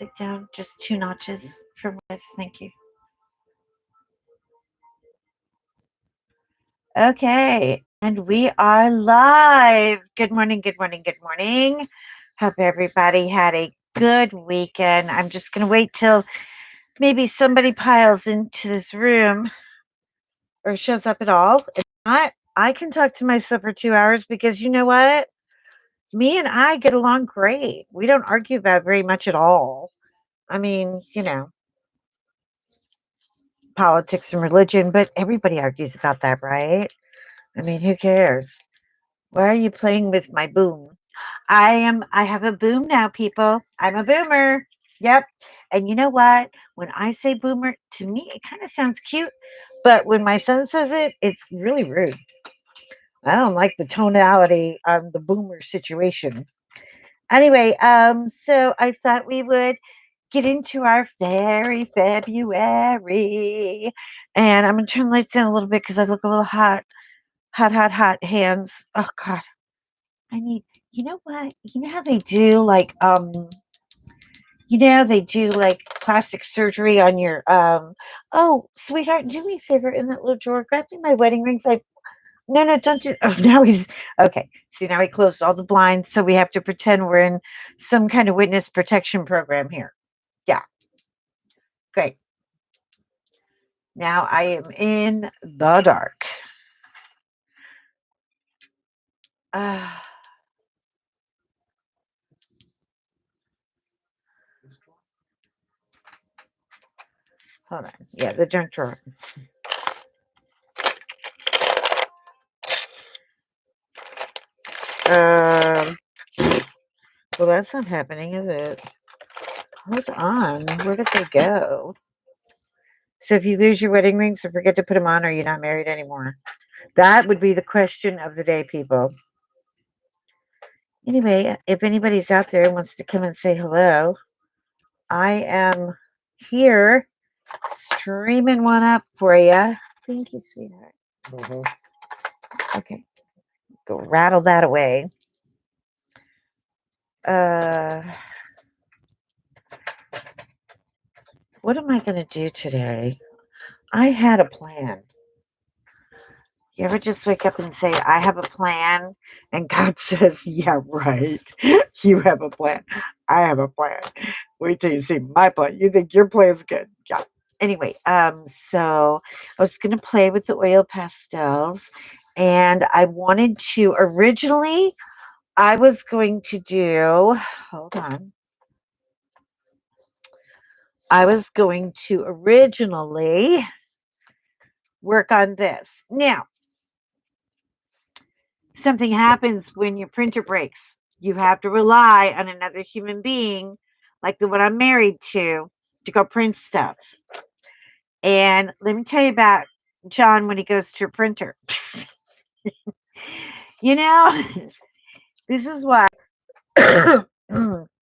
Stick down just 2 notches for this. Thank you. Okay, and we are live. Good morning, good morning, good morning. Hope everybody had a good weekend. I'm just going to wait till maybe somebody piles into this room or shows up at all. If not, I can talk to myself for 2 hours because you know what? Me and I get along great. We don't argue about very much at all. I mean, politics and religion, but everybody argues about that, right? I mean, who cares? Why are you playing with my boom? I have a boom now, people. I'm a boomer. Yep. And you know what? When I say boomer, to me, it kind of sounds cute. But when my son says it, it's really rude. I don't like the tonality on the boomer situation. Anyway, so I thought we would get into our very February. And I'm going to turn the lights down a little bit because I look a little hot. Hot hands. Oh, God. I need, you know what? You know how they do they do like plastic surgery on your, oh, sweetheart, do me a favor in that little drawer. Grab me my wedding rings. No, don't do, oh, now he's, okay. See, now he closed all the blinds. So we have to pretend we're in some kind of witness protection program here. Yeah. Great. Now I am in the dark. Hold on. Yeah, the junk drawer. Well, that's not happening, is it? Hold on. Where did they go? So if you lose your wedding rings or forget to put them on, are you not married anymore? That would be the question of the day, people. Anyway, if anybody's out there and wants to come and say hello, I am here streaming one up for you. Thank you, sweetheart. Mm-hmm. Okay. Go rattle that away. What am I going to do today? I had a plan. You ever just wake up and say, I have a plan? And God says, yeah, right. You have a plan. I have a plan. Wait till you see my plan. You think your plan's good. Yeah. Anyway, so I was going to play with the oil pastels. And I wanted to, originally, I was going to do, hold on. I was going to originally work on this. Now, something happens when your printer breaks. You have to rely on another human being, like the one I'm married to go print stuff. And let me tell you about John when he goes to a printer. This is why.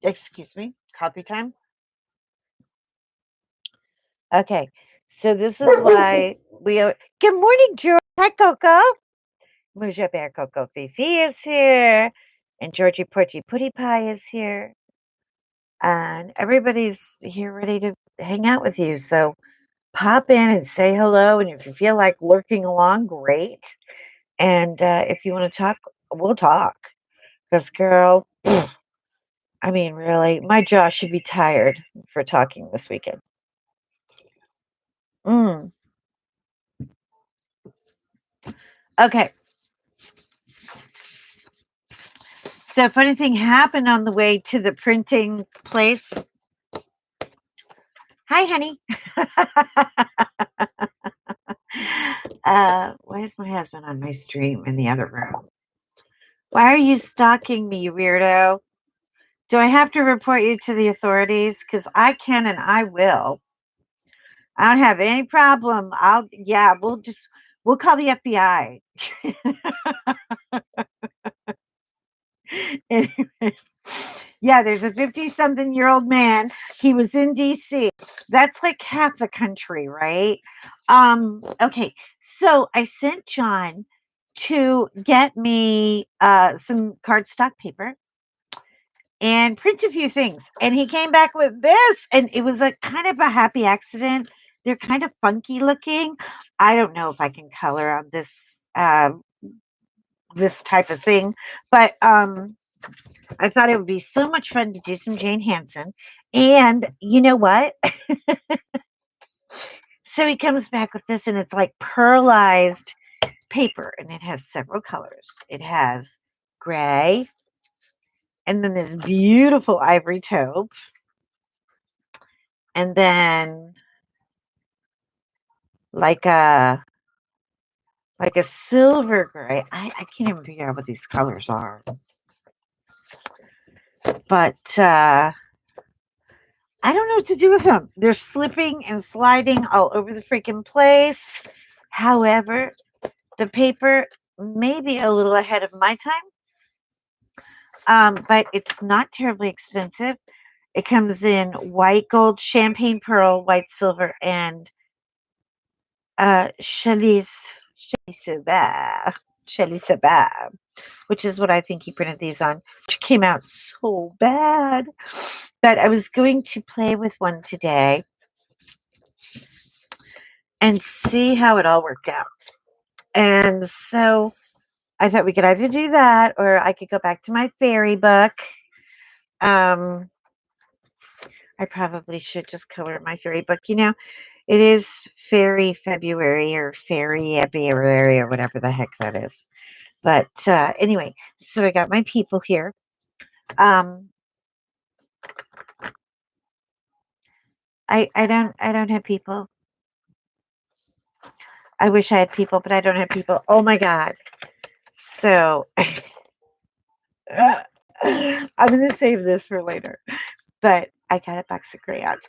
Excuse me, coffee time. Okay, so this is why good morning, George. Hi, Coco. Muja Bear Coco Fifi is here. And Georgie Porgy Putty Pie is here. And everybody's here ready to hang out with you. So pop in and say hello. And if you feel like lurking along, great. And if you want to talk, we'll talk. Because, girl, I mean, really, my jaw should be tired for talking this weekend. Okay. So, funny thing happened on the way to the printing place. Hi, honey. Why is my husband on my stream in the other room? Why are you stalking me, you weirdo? Do I have to report you to the authorities? Because I can and I will. I don't have any problem. We'll call the FBI. Anyway, yeah, there's a 50-something-year-old man. He was in DC. That's like half the country, right? Okay, so I sent John to get me some cardstock paper. and print a few things. And he came back with this, and it was a kind of a happy accident. They're kind of funky looking. I don't know if I can color on this type of thing, but I thought it would be so much fun to do some Jane Hansen. And you know what? So he comes back with this, and it's like pearlized paper, and it has several colors. It has gray, and then this beautiful ivory taupe, and then like a silver gray. I can't even figure out what these colors are, but I don't know what to do with them. They're slipping and sliding all over the freaking place. However, the paper may be a little ahead of my time, but it's not terribly expensive. It comes in white gold, champagne pearl, white silver, and Chalice, which is what I think he printed these on, which came out so bad. But I was going to play with one today and see how it all worked out. And so I thought we could either do that or I could go back to my fairy book. I probably should just color my fairy book. You know, it is Fairy February or Fairy Abuary or whatever the heck that is. But anyway, so I got my people here. I don't have people. I wish I had people, but I don't have people. Oh my God. So I'm going to save this for later. But I got a box of crayons.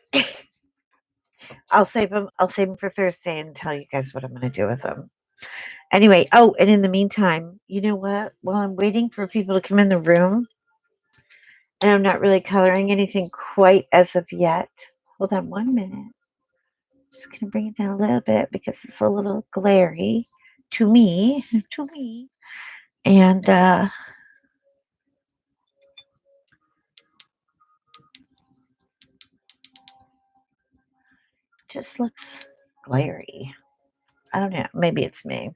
I'll save them. I'll save them for Thursday and tell you guys what I'm going to do with them. Anyway, oh, and in the meantime, you know what? While I'm waiting for people to come in the room, and I'm not really coloring anything quite as of yet. Hold on 1 minute. Just going to bring it down a little bit because it's a little glary to me. And just looks glary. I don't know. Maybe it's me.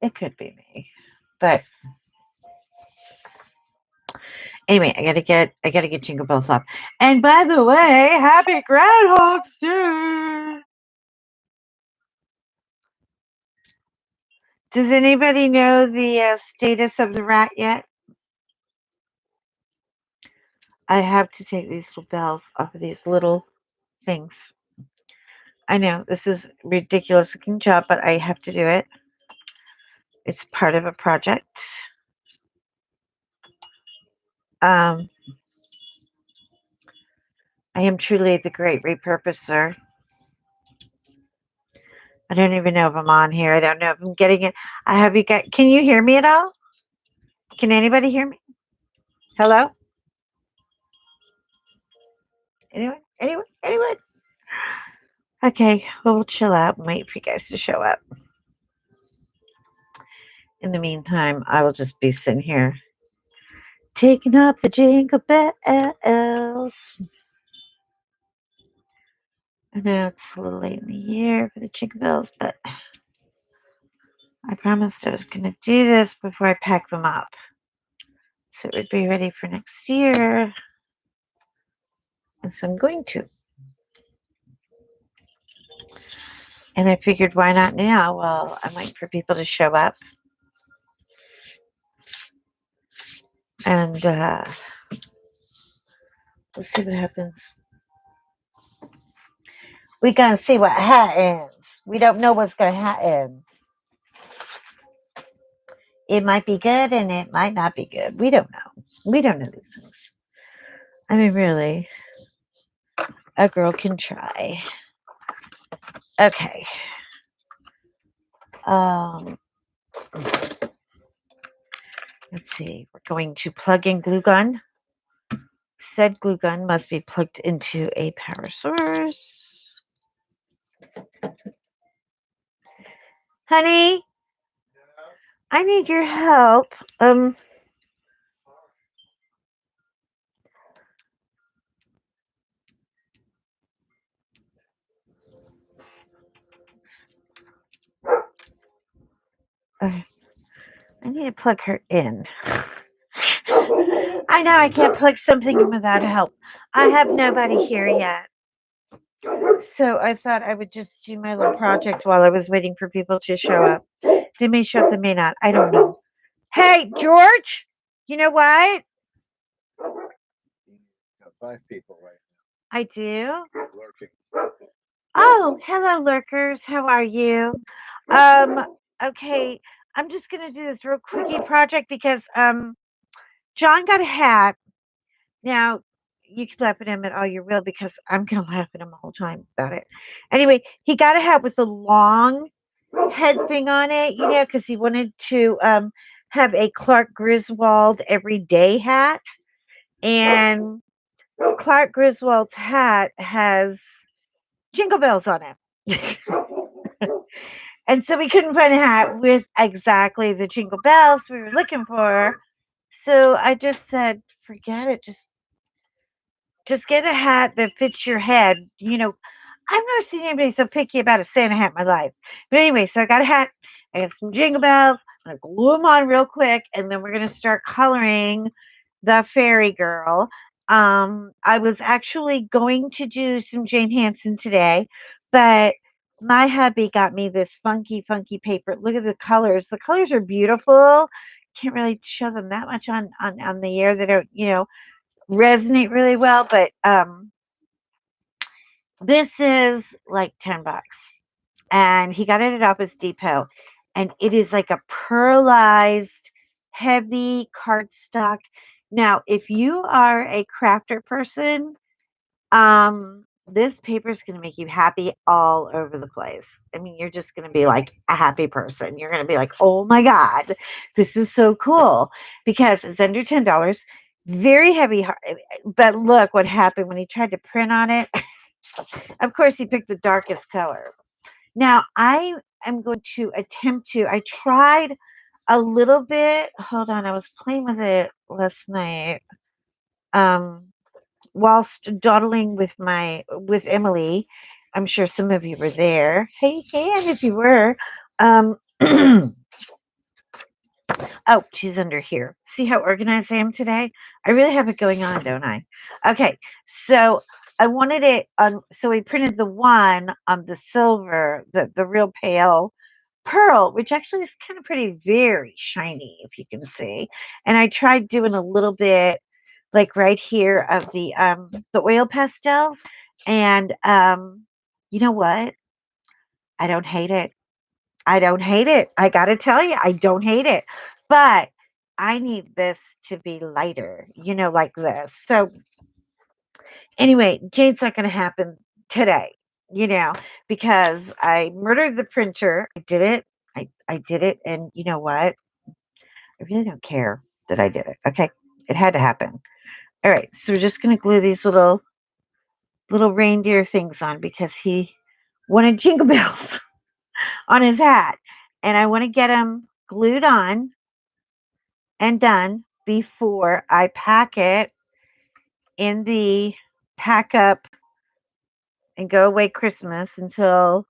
It could be me. But anyway, I gotta get Jingle Bells off. And by the way, happy Groundhog's Day! Does anybody know the status of the rat yet? I have to take these little bells off of these little things. I know this is a ridiculous looking job, but I have to do it. It's part of a project. I am truly the great repurposer. I don't even know if I'm on here. I don't know if I'm getting it. I have you got. Can you hear me at all? Can anybody hear me? Hello? Anyone? Okay, well, we'll chill out and wait for you guys to show up. In the meantime, I will just be sitting here taking up the jingle bells. I know it's a little late in the year for the jingle bells, but I promised I was going to do this before I pack them up. So it would be ready for next year. And so I'm going to. And I figured, why not now? Well, I'm waiting for people to show up. And we'll see what happens. We're going to see what happens. We don't know what's going to happen. It might be good and it might not be good. We don't know. We don't know these things. I mean, really, a girl can try. Okay. Let's see. We're going to plug in glue gun. Said glue gun must be plugged into a power source. Honey, I need your help. I need to plug her in. I know I can't plug something in without help. I have nobody here yet. So I thought I would just do my little project while I was waiting for people to show up. They may show up, they may not. I don't know. Hey, George, you know what? Got 5 people right I do. now lurking. Oh, hello, lurkers. How are you? Okay, I'm just gonna do this real quickie project because John got a hat. Now you can laugh at him at all you will because I'm gonna laugh at him the whole time about it. Anyway, he got a hat with the long head thing on it, because he wanted to have a Clark Griswold everyday hat. And Clark Griswold's hat has jingle bells on it. And so we couldn't find a hat with exactly the jingle bells we were looking for. So I just said, forget it. Just get a hat that fits your head. I've never seen anybody so picky about a Santa hat in my life. But anyway, so I got a hat. I got some jingle bells. I'm going to glue them on real quick. And then we're going to start coloring the fairy girl. I was actually going to do some Jane Hansen today, but my hubby got me this funky, funky paper. Look at the colors. The colors are beautiful. Can't really show them that much on the air. They don't, resonate really well, but this is like $10 and he got it at Office Depot and it is like a pearlized heavy cardstock. Now if you are a crafter person, this paper is going to make you happy all over the place. I mean, you're just going to be like a happy person. You're going to be like, oh my God, this is so cool because it's under $10. Very heavy. But look what happened when he tried to print on it. Of course, he picked the darkest color. Now, I am going to I tried a little bit. Hold on. I was playing with it last night. Whilst dawdling with Emily. I'm sure some of you were there. Hey, and if you were, oh, she's under here. See how organized I am today? I really have it going on, don't I? Okay, so I wanted it on. So we printed the one on the silver, the real pale pearl, which actually is kind of pretty, very shiny, if you can see. And I tried doing a little bit like right here of the oil pastels. And you know what? I don't hate it. I don't hate it. I gotta tell you, I don't hate it. But I need this to be lighter, like this. So anyway, Jade's not gonna happen today, because I murdered the printer. I did it. I did it, and you know what? I really don't care that I did it. Okay. It had to happen. All right, so we're just gonna glue these little reindeer things on because he wanted jingle bells on his hat. And I want to get them glued on and done before I pack it in the pack up and go away Christmas until,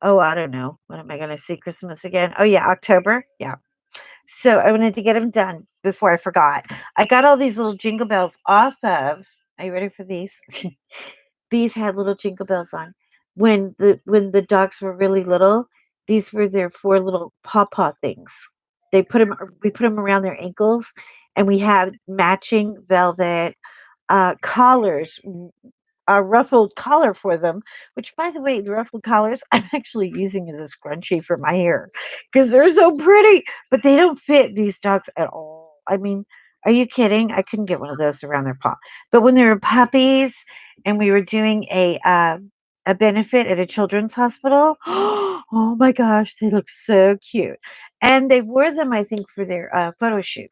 oh, I don't know. When am I going to see Christmas again? Oh, yeah, October. Yeah. So I wanted to get them done before I forgot. I got all these little jingle bells off of, are you ready for these? These had little jingle bells on. When the dogs were really little, these were their 4 little paw things. We put them around their ankles, and we had matching velvet collars, a ruffled collar for them, which, by the way, the ruffled collars I'm actually using as a scrunchie for my hair because they're so pretty, but they don't fit these dogs at all. I mean, are you kidding? I couldn't get one of those around their paw. But when they were puppies and we were doing a benefit at a children's hospital, oh my gosh, they look so cute. And they wore them, I think, for their photo shoot.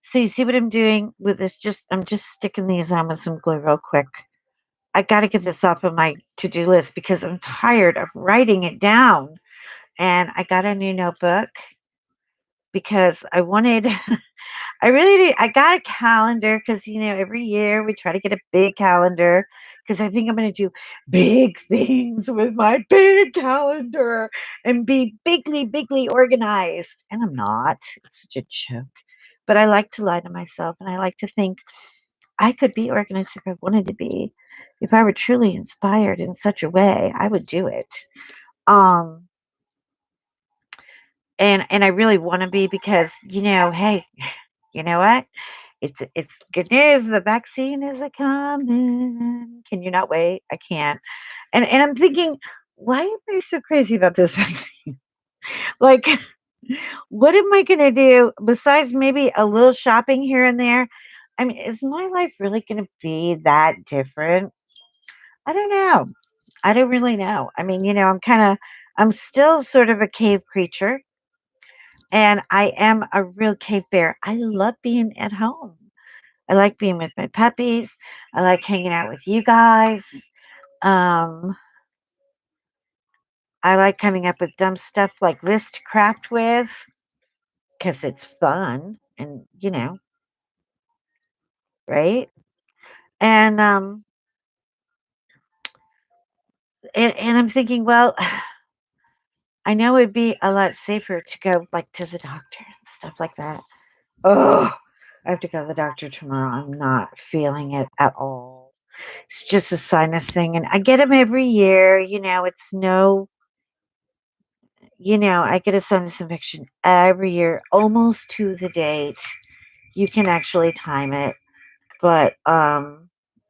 So you see what I'm doing with this? I'm just sticking these on with some glue real quick. I got to get this off of my to-do list because I'm tired of writing it down. And I got a new notebook because I wanted I really do. I got a calendar because, every year we try to get a big calendar because I think I'm going to do big things with my big calendar and be bigly organized. And I'm not. It's such a joke. But I like to lie to myself and I like to think I could be organized if I wanted to be. If I were truly inspired in such a way, I would do it. Um, and I really want to be because, hey, you know what? It's good news. The vaccine is a coming. Can you not wait? I can't. And I'm thinking, why am I so crazy about this vaccine? Like, what am I gonna do besides maybe a little shopping here and there? I mean, is my life really gonna be that different? I don't know. I don't really know. I mean, I'm still sort of a cave creature, and I am a real cave bear. I love being at home. I like being with my puppies. I like hanging out with you guys. Um, I like coming up with dumb stuff like this to craft with because it's fun and, right? And, and I'm thinking, well, I know it'd be a lot safer to go like to the doctor and stuff like that. Oh, I have to go to the doctor tomorrow. I'm not feeling it at all. It's just a sinus thing, and I get them every year. It's no, I get a sinus infection every year, almost to the date. You can actually time it, but oh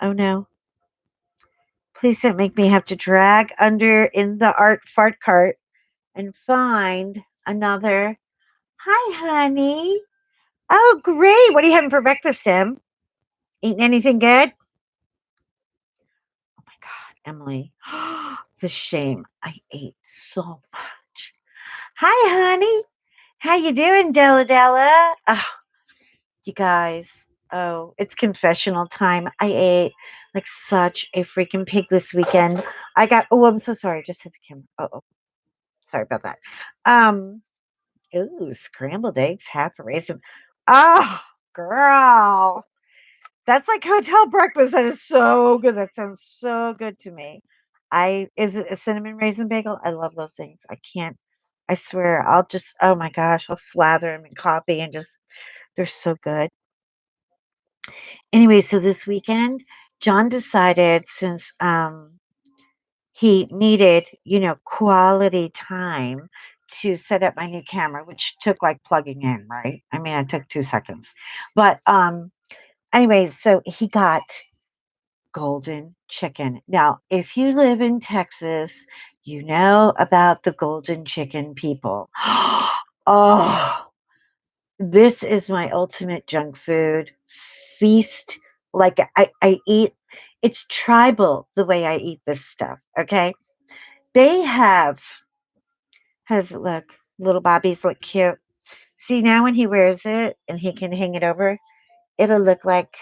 no, please don't make me have to drag under in the art fart cart and find another. Hi, honey. Oh, great. What are you having for breakfast, Tim? Eating anything good? Oh my God, Emily. The shame. I ate so much. Hi, honey. How you doing, Della Della? Oh, you guys. Oh, it's confessional time. I ate like such a freaking pig this weekend. I'm so sorry. I just hit the camera. Oh, sorry about that. Um, ooh, scrambled eggs, half a raisin. Oh, girl. That's like hotel breakfast. That is so good. That sounds so good to me. Is it a cinnamon raisin bagel? I love those things. I swear, oh my gosh, I'll slather them in coffee and they're so good. Anyway, so this weekend, John decided since he needed, quality time to set up my new camera, which took like plugging in, right? I mean, it took 2 seconds. But anyway, so he got golden chicken. Now, if you live in Texas, you know about the golden chicken people. Oh, this is my ultimate junk food feast. Like I eat, it's tribal the way I eat this stuff. Okay. They have, has look, little Bobby's look cute. See, now when he wears it and he can hang it over, it'll look like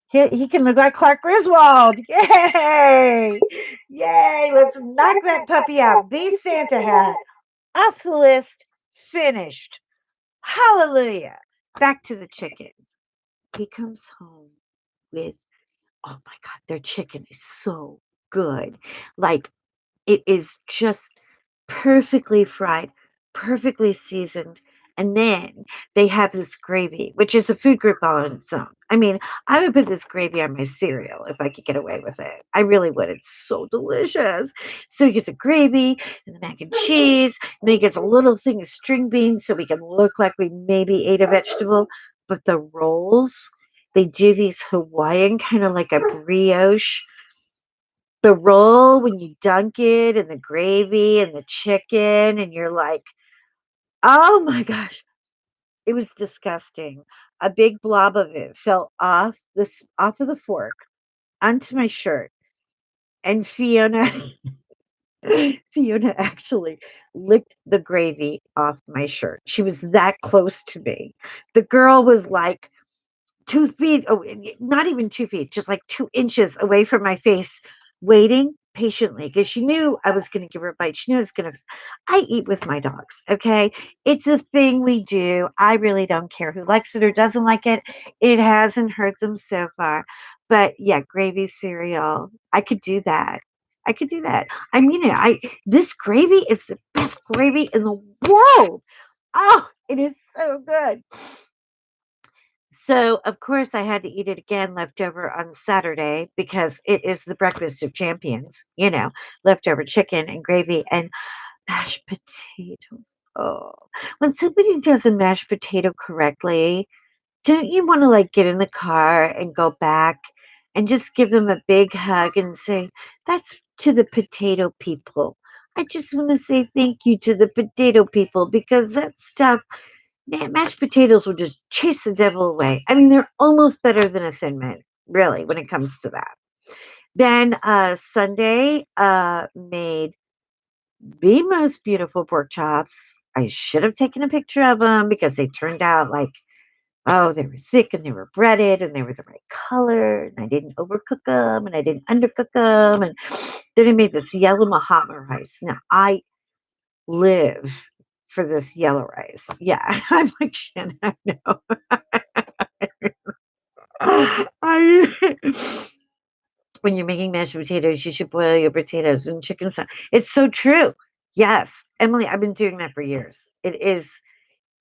he can look like Clark Griswold. Yay! Yay! Let's knock that puppy out. The Santa hat. Off the list. Finished. Hallelujah. Back to the chicken. He comes home with, oh my God, their chicken is so good. Like, it is just perfectly fried, perfectly seasoned, and then they have this gravy, which is a food group all on its own. I mean, I would put this gravy on my cereal if I could get away with it. I really would. It's so delicious. So he gets a gravy and the mac and cheese, and then he gets a little thing of string beans so we can look like we maybe ate a vegetable. But the rolls, they do these Hawaiian kind of like a brioche the roll when you dunk it and the gravy and the chicken and you're like, "Oh my gosh." It was disgusting. A big blob of it fell off of the fork onto my shirt, and Fiona Fiona actually licked the gravy off my shirt. She was that close to me. The girl was like 2 feet, not even 2 feet, just like 2 inches away from my face, waiting patiently because she knew I was going to give her a bite. She knew I was going to. I eat with my dogs. Okay. It's a thing we do. I really don't care who likes it or doesn't like it. It hasn't hurt them so far. But yeah, gravy cereal. I could do that. I could do that. I mean it. This gravy is the best gravy in the world. Oh, it is so good. So, of course, I had to eat it again leftover on Saturday because it is the breakfast of champions, leftover chicken and gravy and mashed potatoes. Oh, when somebody does a mashed potato correctly, don't you want to like get in the car and go back and just give them a big hug and say, that's to the potato people. I just want to say thank you to the potato people because that stuff mashed potatoes will just chase the devil away. I mean, they're almost better than a Thin Mint, really, when it comes to that. Then Sunday made the most beautiful pork chops. I should have taken a picture of them because they turned out like, oh, they were thick and they were breaded and they were the right color. And I didn't overcook them and I didn't undercook them. And then I made this yellow Mahatma rice. Now, I live for this yellow rice. Yeah, I'm like Shannon. I know. I when you're making mashed potatoes, you should boil your potatoes and chicken sauce. It's so true. Yes, Emily, I've been doing that for years. It is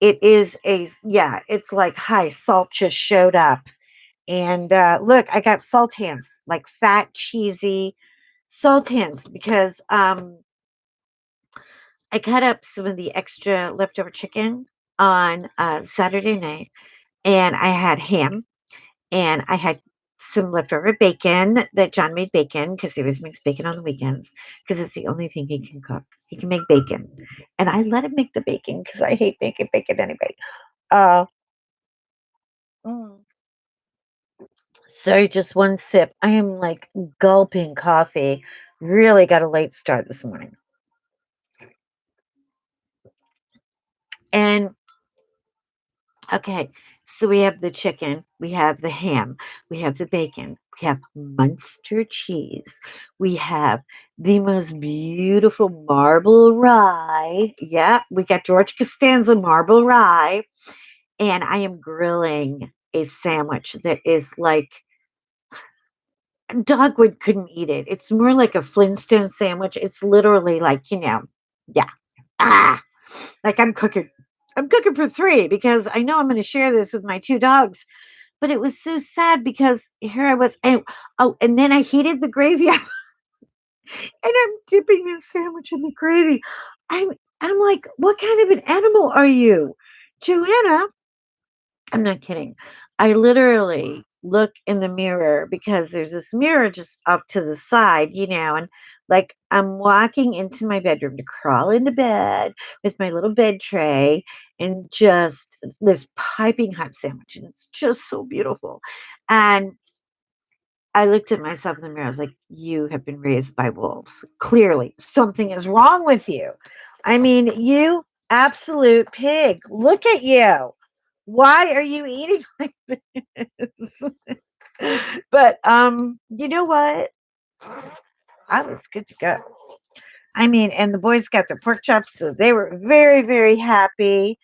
it's like hi, salt just showed up. And look, I got sultans, like fat, cheesy sultans, because I cut up some of the extra leftover chicken on Saturday night, and I had ham, and I had some leftover bacon that John made bacon because he always makes bacon on the weekends because it's the only thing he can cook. He can make bacon, and I let him make the bacon because I hate bacon anyway. Uh, mm. Sorry, just one sip. I am like gulping coffee. Really got a late start this morning. And okay, so we have the chicken, we have the ham, we have the bacon, we have Munster cheese, we have the most beautiful marble rye. Yeah, we got George Costanza marble rye, and I am grilling a sandwich that is like Dogwood couldn't eat it. It's more like a Flintstone sandwich. It's literally like, yeah. Ah, like I'm cooking. I'm cooking for three because I know I'm going to share this with my two dogs. But it was so sad because here I was. And then I heated the gravy up and I'm dipping this sandwich in the gravy. I'm like, what kind of an animal are you? Joanna, I'm not kidding. I literally look in the mirror because there's this mirror just up to the side, and like I'm walking into my bedroom to crawl into bed with my little bed tray and just this piping hot sandwich. And it's just so beautiful. And I looked at myself in the mirror. I was like, you have been raised by wolves. Clearly, something is wrong with you. I mean, you absolute pig. Look at you. Why are you eating like this? But you know what? I was good to go. I mean, and the boys got their pork chops, so they were very, very happy.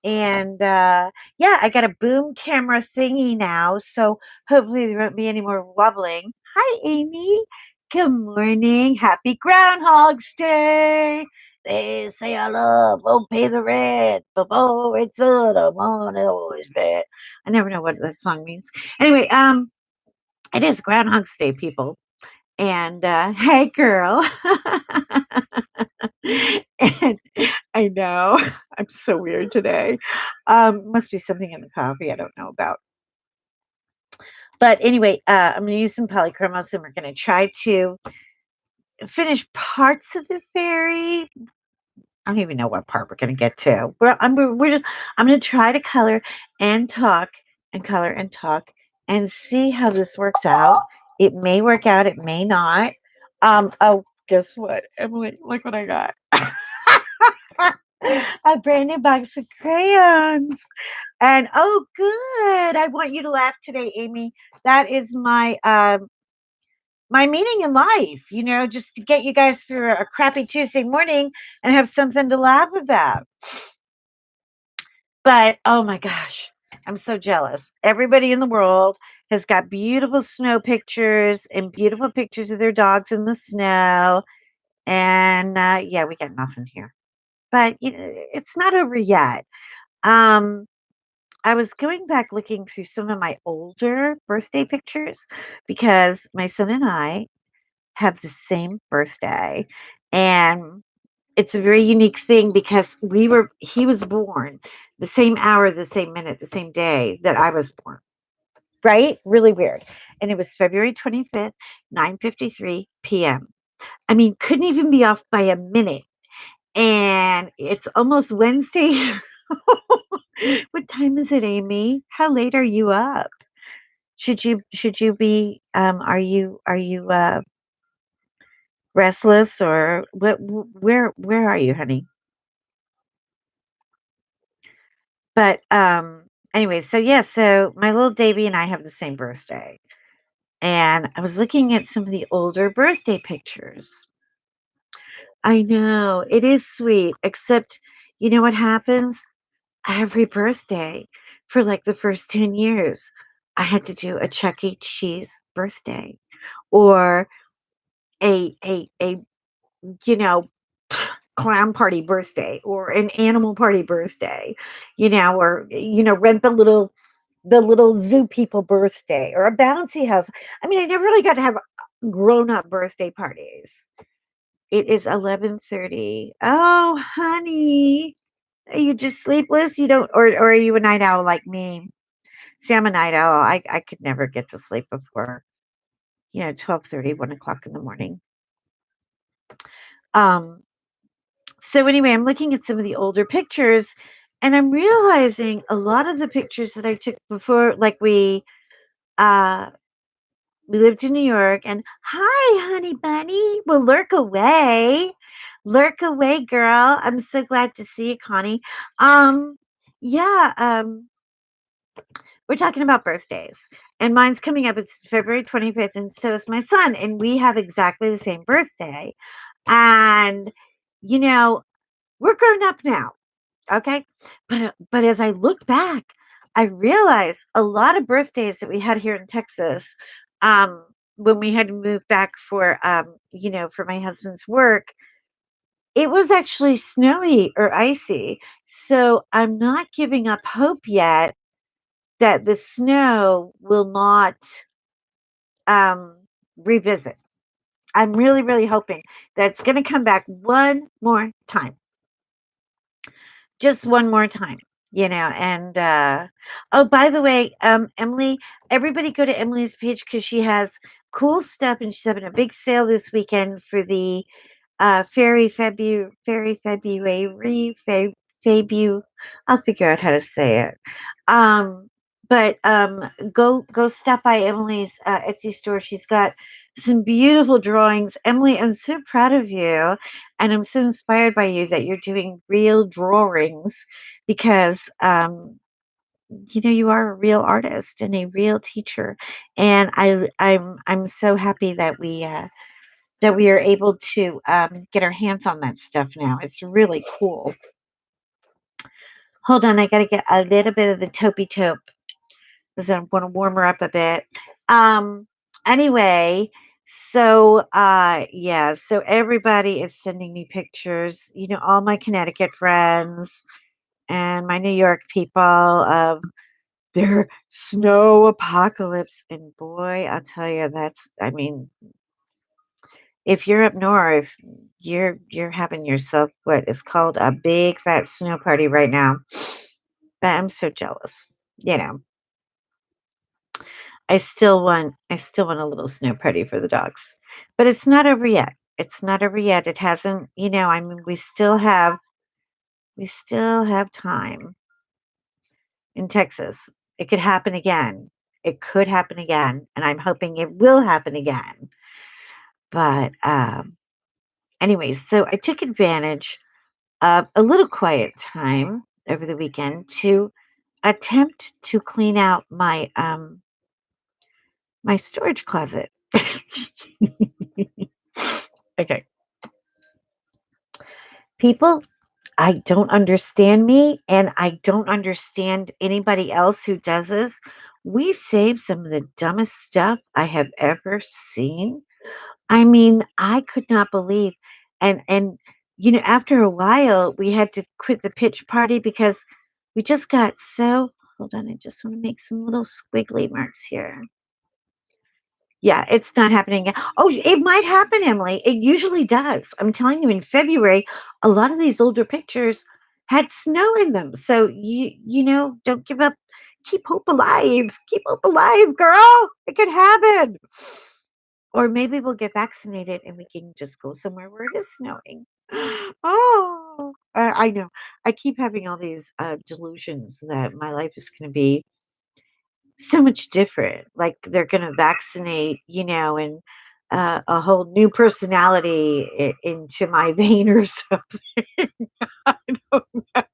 And yeah, I got a boom camera thingy now, so hopefully there won't be any more wobbling. Hi, Amy. Good morning. Happy Groundhog's Day. They say I love won't pay the rent, but oh, it's the money always red. I never know what that song means. Anyway, it is Groundhog's Day, people. And hey, girl. And I know I'm so weird today. Must be something in the coffee I don't know about. But anyway, I'm going to use some polychromos and we're going to try to finish parts of the fairy. I don't even know what part we're going to get to. I'm going to try to color and talk and color and talk and see how this works out. It may work out. It may not. Oh, guess what, Emily? Look what I got. A brand new box of crayons. And oh, good. I want you to laugh today, Amy. That is my my meaning in life, just to get you guys through a crappy Tuesday morning and have something to laugh about. But oh my gosh, I'm so jealous. Everybody in the world has got beautiful snow pictures and beautiful pictures of their dogs in the snow. And yeah, we got nothing here. But it's not over yet. Um, I was going back looking through some of my older birthday pictures because my son and I have the same birthday. And it's a very unique thing because he was born the same hour, the same minute, the same day that I was born. Right? Really weird. And it was February 25th, 9:53 p.m. I mean, couldn't even be off by a minute. And it's almost Wednesday. What time is it, Amy? How late are you up? Should you be are you restless or where are you, honey? But anyway, so yeah, so my little Davy and I have the same birthday. And I was looking at some of the older birthday pictures. I know, it is sweet, except you know what happens? Every birthday for like the first 10 years, I had to do a Chuck E. Cheese birthday or a you know clown party birthday or an animal party birthday, or rent the little zoo people birthday or a bouncy house. I mean, I never really got to have grown up birthday parties. It is 11:30. Oh, honey, are you just sleepless? You don't, or are you a night owl like me? See, I'm a night owl. I could never get to sleep before 12:30, 1 o'clock in the morning. Um. So anyway, I'm looking at some of the older pictures, and I'm realizing a lot of the pictures that I took before, like uh we lived in New York, and hi, honey bunny. Well, lurk away. Lurk away, girl. I'm so glad to see you, Connie. Yeah, we're talking about birthdays. And mine's coming up. It's February 25th, and so is my son. And we have exactly the same birthday. And, you know, we're grown up now. Okay. But as I look back, I realize a lot of birthdays that we had here in Texas, um, when we had to move back for my husband's work, it was actually snowy or icy. So I'm not giving up hope yet that the snow will not um revisit. I'm really, really hoping that it's gonna come back one more time. Just one more time, and oh, by the way, Emily, everybody go to Emily's page because she has cool stuff and she's having a big sale this weekend for the February Fabu. I'll figure out how to say it. But go stop by Emily's Etsy store. She's got some beautiful drawings. Emily, I'm so proud of you, and I'm so inspired by you that you're doing real drawings because you are a real artist and a real teacher, and I'm so happy that we are able to get our hands on that stuff now. It's really cool. Hold on, I got to get a little bit of the Topi Tope because I'm going to warm her up a bit. Um, anyway, so yeah, so everybody is sending me pictures. All my Connecticut friends and my New York people of their snow apocalypse. And boy, I'll tell you, I mean, if you're up north, you're having yourself what is called a big fat snow party right now. But I'm so jealous. You know, I still want a little snow party for the dogs. But it's not over yet. It's not over yet. It hasn't, I mean, we still have time in Texas. It could happen again. It could happen again, and I'm hoping it will happen again. But anyways, so I took advantage a little quiet time over the weekend to attempt to clean out my storage closet. Okay. People, I don't understand me, and I don't understand anybody else who does this. We save some of the dumbest stuff I have ever seen. I mean, I could not believe, and after a while, we had to quit the pitch party because we just got so. Hold on, I just want to make some little squiggly marks here. Yeah, it's not happening yet. Oh, it might happen, Emily. It usually does. I'm telling you, in February, a lot of these older pictures had snow in them. So don't give up. Keep hope alive. Keep hope alive, girl. It could happen. Or maybe we'll get vaccinated and we can just go somewhere where it is snowing. Oh, I know. I keep having all these delusions that my life is going to be so much different. Like they're going to vaccinate, and a whole new personality into my vein or something. I don't know.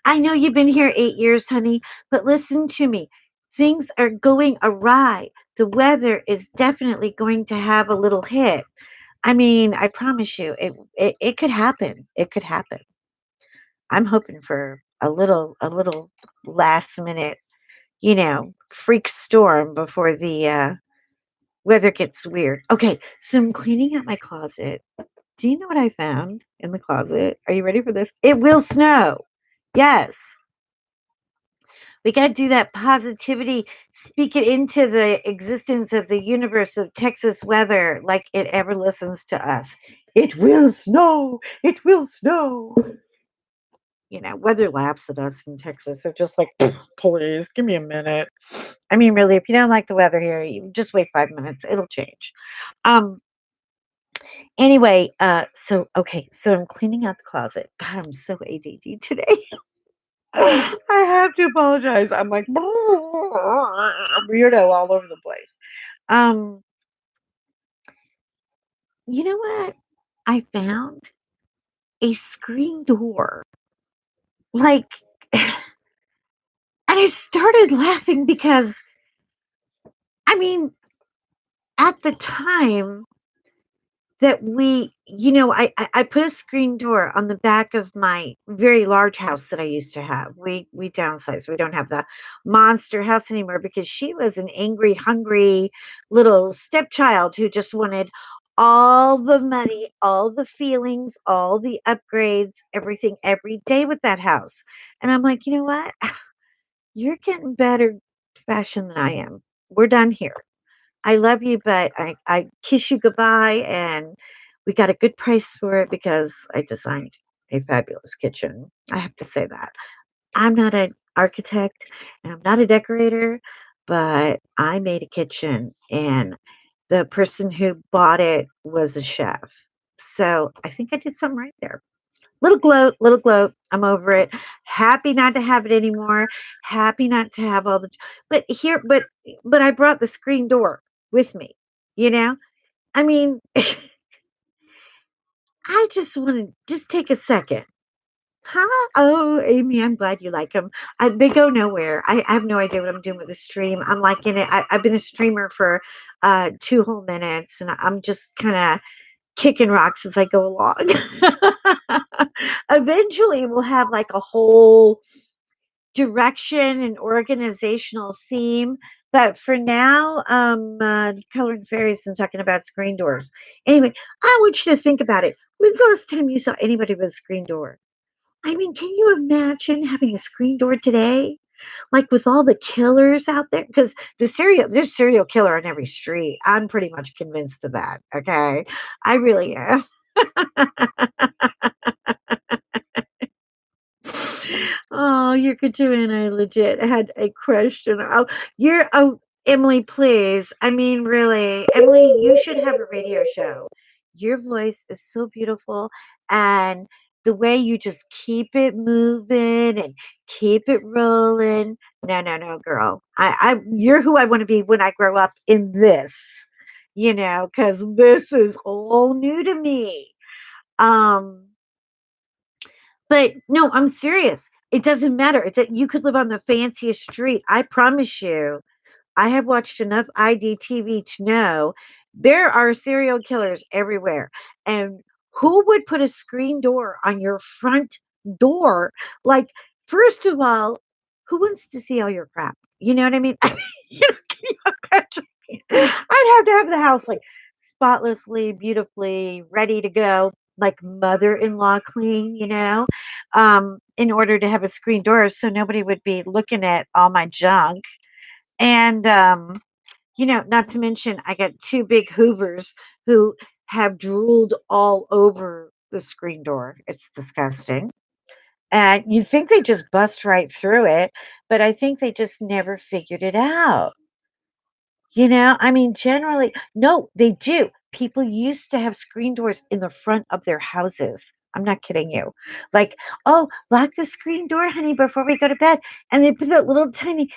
I know you've been here 8 years, honey, but listen to me. Things are going awry. The weather is definitely going to have a little hit. I mean, I promise you, it could happen. It could happen. I'm hoping for a little last minute freak storm before the weather gets weird. Okay, so I'm cleaning out my closet. Do you know what I found in the closet? Are you ready for this? It will snow. Yes. We got to do that positivity, speak it into the existence of the universe of Texas weather like it ever listens to us. It will snow. It will snow. Weather laughs at us in Texas. They're just like, please give me a minute. I mean, really, if you don't like the weather here, you just wait 5 minutes. It'll change. Um. Anyway, so okay, so I'm cleaning out the closet. God, I'm so ADD today. I have to apologize. I'm like weirdo all over the place. Um. You know what? I found a screen door. Like, and I started laughing because I mean, at the time that I put a screen door on the back of my very large house that I used to have. We downsized. We don't have the monster house anymore because she was an angry, hungry little stepchild who just wanted all the money, all the feelings, all the upgrades, everything every day with that house. And I'm like, you know what? You're getting better fashion than I am. We're done here. I love you, but I kiss you goodbye. And we got a good price for it because I designed a fabulous kitchen. I have to say that. I'm not an architect and I'm not a decorator, but I made a kitchen and the person who bought it was a chef. So I think I did something right there. Little gloat, little gloat. I'm over it. Happy not to have it anymore. Happy not to have all the but I brought the screen door with me, you know? I mean, I just want to just take a second. Huh? Oh, Amy, I'm glad you like them. They go nowhere. I have no idea what I'm doing with the stream. I'm liking it. I've been a streamer for 2 whole minutes, and I'm just kind of kicking rocks as I go along. Eventually, we'll have like a whole direction and organizational theme. But for now, coloring fairies and talking about screen doors. Anyway, I want you to think about it. When's the last time you saw anybody with a screen door? I mean, can you imagine having a screen door today? Like with all the killers out there? Because there's serial killer on every street. I'm pretty much convinced of that. Okay. I really am. Oh, you're good too, and I legit had a question. Emily, please. I mean, really, Emily, you should have a radio show. Your voice is so beautiful, and the way you just keep it moving and keep it rolling. No, no, no, girl. You're who I want to be when I grow up in this. Because this is all new to me. Um, but no, I'm serious. It doesn't matter. You could live on the fanciest street. I promise you. I have watched enough IDTV to know there are serial killers everywhere. And who would put a screen door on your front door? Like, first of all, who wants to see all your crap? You know what I mean? You know, can you imagine? I'd have to have the house like spotlessly, beautifully ready to go, like mother-in-law clean, in order to have a screen door so nobody would be looking at all my junk. And not to mention I got two big hoovers who have drooled all over the screen door. It's disgusting. And you think they just bust right through it, but I think they just never figured it out. I mean, generally, no, they do. People used to have screen doors in the front of their houses. I'm not kidding you. Like, oh, lock the screen door, honey, before we go to bed. And they put that little tiny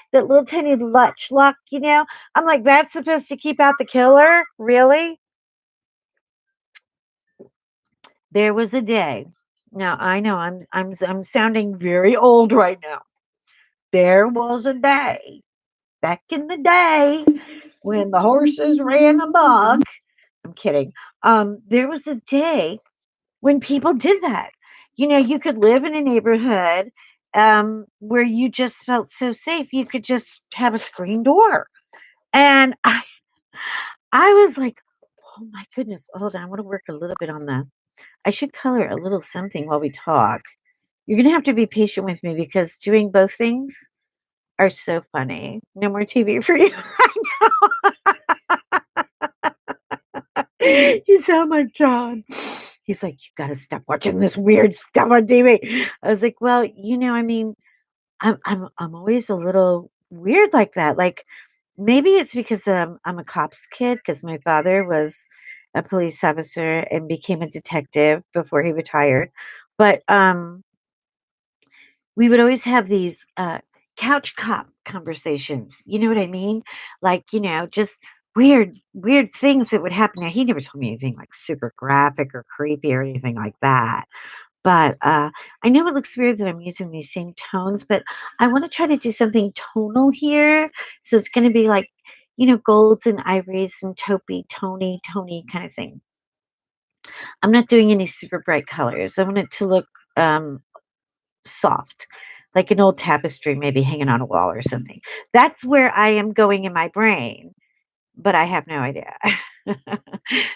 latch lock. I'm like, that's supposed to keep out the killer? Really? There was a day. Now I know I'm sounding very old right now. There was a day back in the day when the horses ran amok. I'm kidding. There was a day when people did that. You could live in a neighborhood where you just felt so safe. You could just have a screen door. And I was like, oh my goodness, hold on. I want to work a little bit on that. I should color a little something while we talk. You're going to have to be patient with me because doing both things are so funny. No more TV for you. You sound like John. He's like, you got to stop watching this weird stuff on TV. I was like, well, I mean, I'm always a little weird like that. Like maybe it's because I'm a cop's kid because my father was a police officer and became a detective before he retired. But we would always have these couch cop conversations. You know what I mean? Like, just weird things that would happen. Now, he never told me anything like super graphic or creepy or anything like that. But I know it looks weird that I'm using these same tones, but I want to try to do something tonal here. So it's going to be like, golds and ivories and taupey, tony kind of thing. I'm not doing any super bright colors. I want it to look um, soft, like an old tapestry, maybe hanging on a wall or something. That's where I am going in my brain, but I have no idea.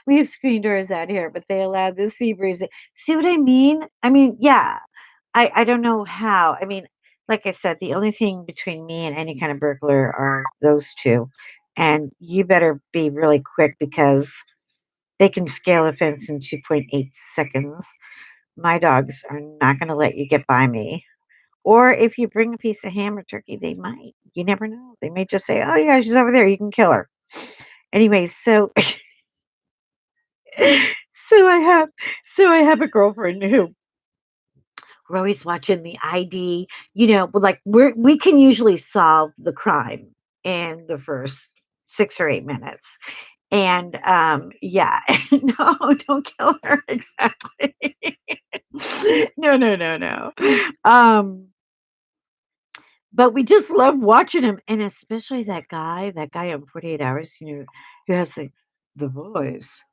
We have screen doors out here, but they allow the sea breeze. See what I mean? I mean, yeah. I don't know how. I mean, like I said, the only thing between me and any kind of burglar are those two. And you better be really quick because they can scale a fence in 2.8 seconds. My dogs are not going to let you get by me. Or if you bring a piece of ham or turkey, they might. You never know. They may just say, "Oh yeah, she's over there. You can kill her." Anyway, so so I have a girlfriend who we're always watching the ID. But like we can usually solve the crime in the first 6 or 8 minutes. And yeah, no, don't kill her exactly. No. But we just love watching him, and especially that guy on 48 Hours, who has the voice.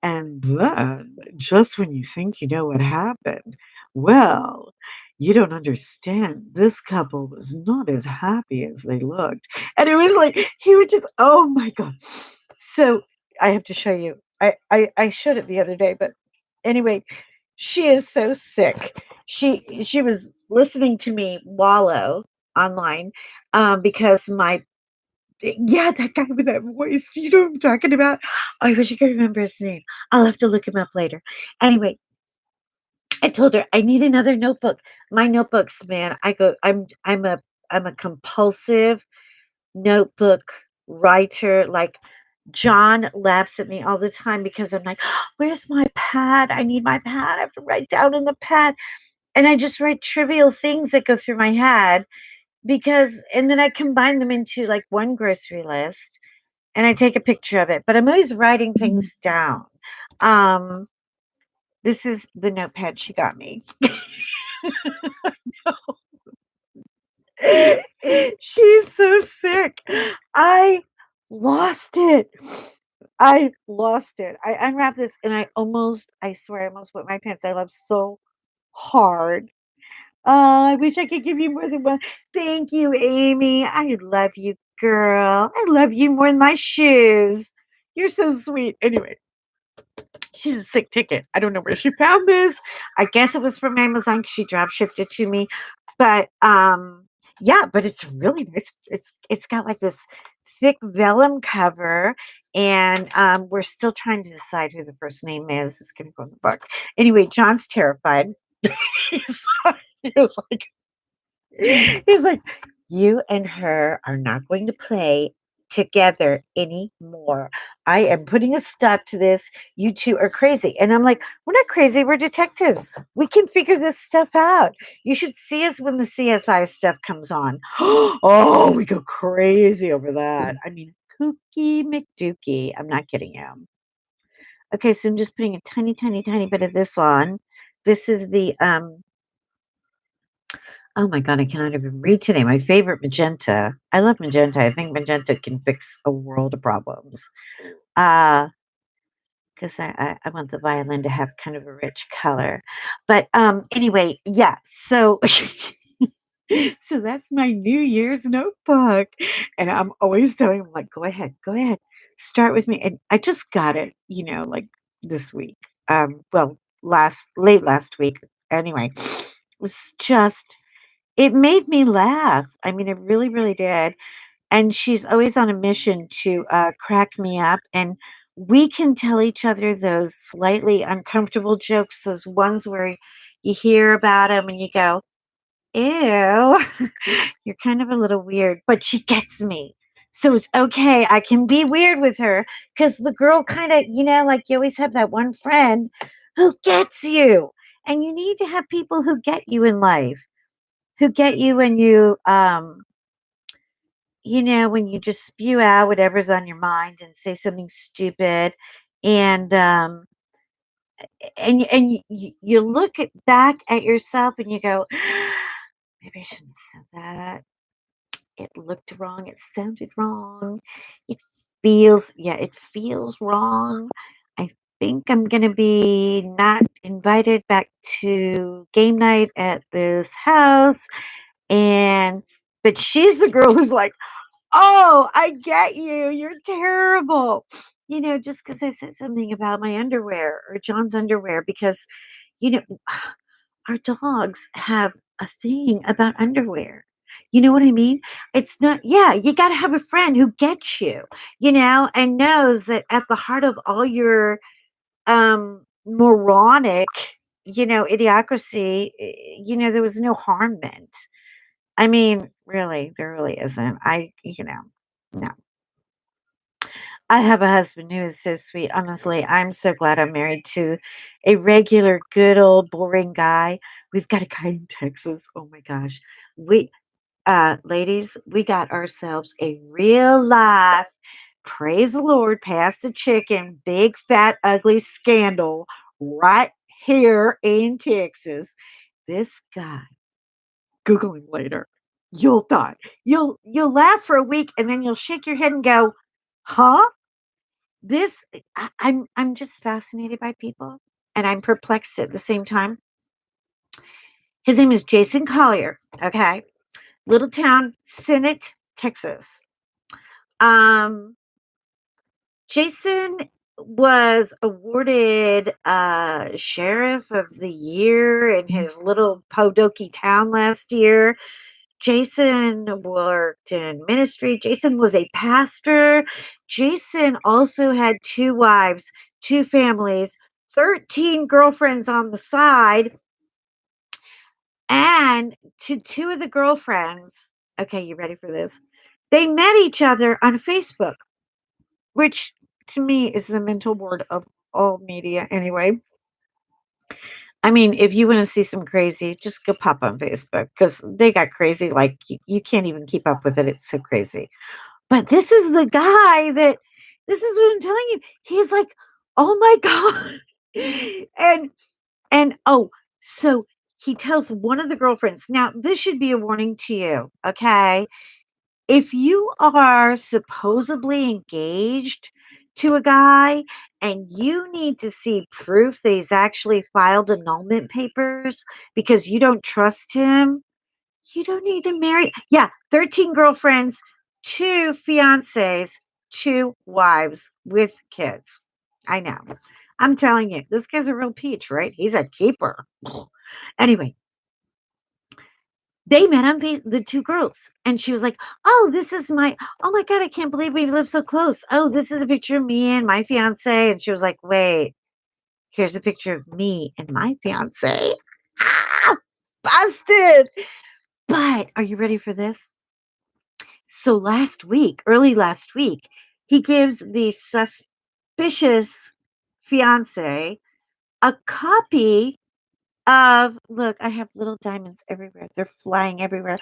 And then, just when you think you know what happened, well, you don't understand. This couple was not as happy as they looked. And it was like, he would just, oh my God. So I have to show you. I showed it the other day, but anyway, she is so sick. She was listening to me wallow online because my yeah, that guy with that voice. Do you know what I'm talking about? I wish I could remember his name. I'll have to look him up later. Anyway, I told her I need another notebook. My notebooks, man. I'm a compulsive notebook writer. Like John laughs at me all the time because I'm like, where's my pad? I need my pad. I have to write down in the pad. And I just write trivial things that go through my head and then I combine them into like one grocery list and I take a picture of it. But I'm always writing things down. Um, this is the notepad she got me. She's so sick. I lost it. I lost it. I unwrapped this and I swear, I almost put my pants. I laughed so hard. Oh, I wish I could give you more than one. Thank you, Amy. I love you, girl. I love you more than my shoes. You're so sweet. Anyway, she's a sick ticket. I don't know where she found this. I guess it was from Amazon because she drop shipped it to me. But yeah, but it's really nice. It's got like this thick vellum cover, and we're still trying to decide who the first name is. It's gonna go in the book. Anyway, John's terrified. he's, he's like he's like, you and her are not going to play together anymore. I am putting a stop to this. You two are crazy. And I'm like, we're not crazy. We're detectives. We can figure this stuff out. You should see us when the CSI stuff comes on. Oh, we go crazy over that. I mean, Pookie McDookie. I'm not kidding you. Okay, so I'm just putting a tiny, tiny, tiny bit of this on. This is the oh my god, I cannot even read today. My favorite magenta. I love magenta. I think magenta can fix a world of problems. Because I want the violin to have kind of a rich color. But anyway, yeah. So so that's my New Year's notebook. And I'm always telling him, like, go ahead, start with me. And I just got it, like this week. Well, late last week. Anyway, it was just it made me laugh. I mean, it really, really did. And she's always on a mission to crack me up. And we can tell each other those slightly uncomfortable jokes, those ones where you hear about them and you go, ew, you're kind of a little weird, but she gets me. So it's okay. I can be weird with her because the girl kind of, like you always have that one friend who gets you. And you need to have people who get you in life, who get you when when you just spew out whatever's on your mind and say something stupid, and you look back at yourself and you go, maybe I shouldn't have said that. It looked wrong. It sounded wrong. It feels wrong. I think I'm gonna be not invited back to game night at this house, and but she's the girl who's like, oh, I get you. You're terrible. Just because I said something about my underwear or John's underwear, because, you know, our dogs have a thing about underwear. You know what I mean? It's not, yeah, you got to have a friend who gets you, and knows that at the heart of all your moronic, idiocracy, there was no harm meant. I mean, really, there really isn't. No. I have a husband who is so sweet. Honestly, I'm so glad I'm married to a regular, good old, boring guy. We've got a guy in Texas. Oh my gosh. Ladies, we got ourselves a real life, praise the Lord, pass the chicken, big, fat, ugly scandal right here in Texas. This guy, Googling later. You'll die. You'll laugh for a week and then you'll shake your head and go, "Huh?" I'm just fascinated by people and I'm perplexed at the same time. His name is Jason Collier, okay? Little town, Senate, Texas. Um Jason was awarded sheriff of the year in his little Podoki town last year. Jason worked in ministry. Jason was a pastor. Jason also had 2 wives, 2 families, 13 girlfriends on the side. And to 2 of the girlfriends, okay, you ready for this? They met each other on Facebook, which to me is the mental ward of all media anyway. I mean, if you want to see some crazy, just go pop on Facebook because they got crazy. Like you can't even keep up with it. It's so crazy. But this is the guy this is what I'm telling you. He's like, oh my God. and oh, so he tells one of the girlfriends, now this should be a warning to you, okay? If you are supposedly engaged to a guy and you need to see proof that he's actually filed annulment papers because you don't trust him, you don't need to marry. Yeah, 13 girlfriends, 2 fiancés, 2 wives with kids. I know. I'm telling you, this guy's a real peach, right? He's a keeper. Anyway, they met on the 2 girls, and she was like, "Oh, this is oh my God, I can't believe we live so close. Oh, this is a picture of me and my fiance." And she was like, "Wait, here's a picture of me and my fiance." Ah, busted. But are you ready for this? So early last week, he gives the suspicious fiance a copy of, look, I have little diamonds everywhere. They're flying everywhere.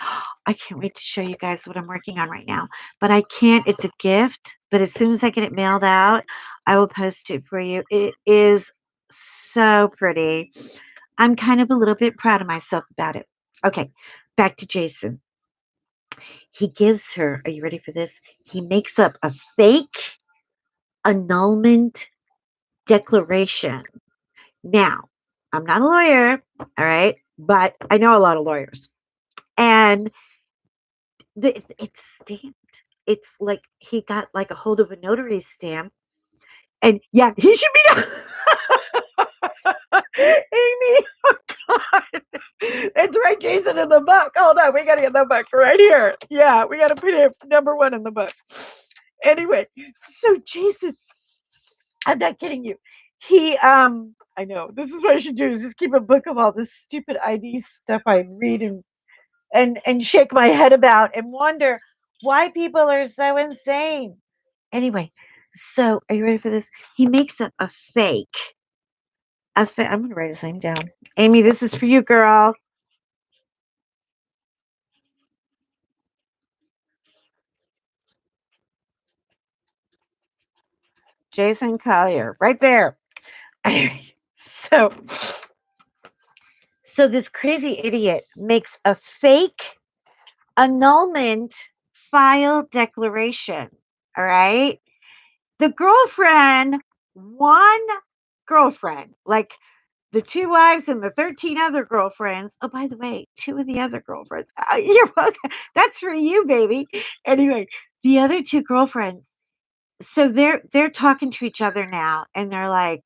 I can't wait to show you guys what I'm working on right now. But I can't, it's a gift. But as soon as I get it mailed out, I will post it for you. It is so pretty. I'm kind of a little bit proud of myself about it. Okay, back to Jason. He gives her, are you ready for this? He makes up a fake annulment declaration. Now, I'm not a lawyer, all right, but I know a lot of lawyers. And it's stamped. It's like he got like a hold of a notary stamp. And yeah, he should be. Amy, oh God. It's right, Jason, in the book. Hold on, we got to get the book right here. Yeah, we got to put it number 1 in the book. Anyway, so Jason, I'm not kidding you. He, I know this is what I should do is just keep a book of all this stupid ID stuff I read and shake my head about and wonder why people are so insane. Anyway, so are you ready for this? He makes up a fake. I'm gonna write his name down. Amy, this is for you, girl. Jason Collier, right there. so, so this crazy idiot makes a fake annulment file declaration. All right. The girlfriend, one girlfriend, like the 2 wives and the 13 other girlfriends. Oh, by the way, 2 of the other girlfriends. You're welcome. That's for you, baby. Anyway, the other 2 girlfriends. So they're talking to each other now, and they're like,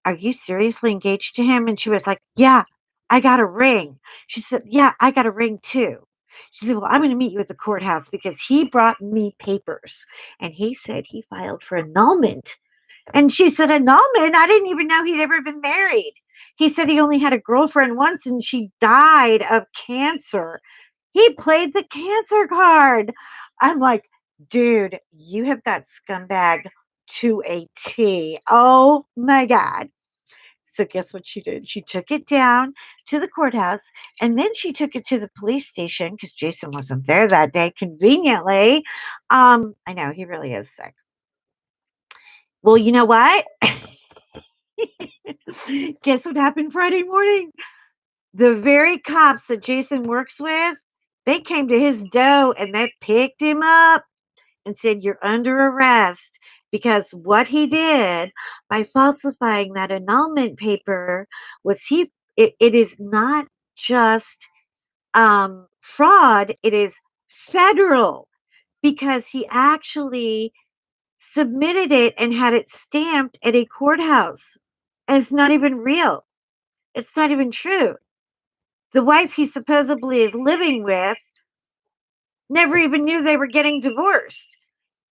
"Are you seriously engaged to him?" And she was like, "Yeah, I got a ring." She said, "Yeah, I got a ring too." She said, "Well, I'm going to meet you at the courthouse because he brought me papers and he said he filed for annulment." And she said, "Annulment? I didn't even know he'd ever been married. He said he only had a girlfriend once and she died of cancer. He played the cancer card." I'm like, dude, you have got scumbag to a T. Oh my God. So guess what she did? She took it down to the courthouse and then she took it to the police station because Jason wasn't there that day, conveniently. I know he really is sick. Well, you know what? Guess what happened Friday morning? The very cops that Jason works with, they came to his dough and they picked him up and said, "You're under arrest," because what he did by falsifying that annulment paper was it is not just fraud, it is federal because he actually submitted it and had it stamped at a courthouse. And it's not even real. It's not even true. The wife he supposedly is living with never even knew they were getting divorced.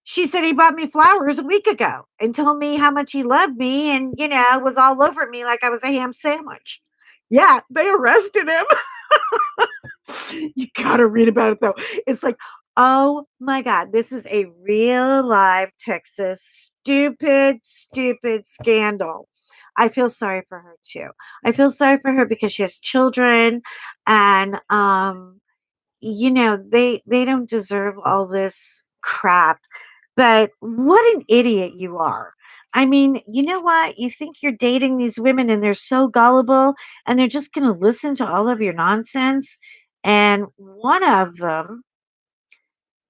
She said he bought me flowers a week ago and told me how much he loved me and, was all over me like I was a ham sandwich. Yeah, they arrested him. You gotta read about it though. It's like, oh my God, this is a real live Texas stupid scandal. I feel sorry for her too. I feel sorry for her because she has children and they don't deserve all this crap. But what an idiot you are. I mean, you know what? You think you're dating these women and they're so gullible and they're just going to listen to all of your nonsense. And one of them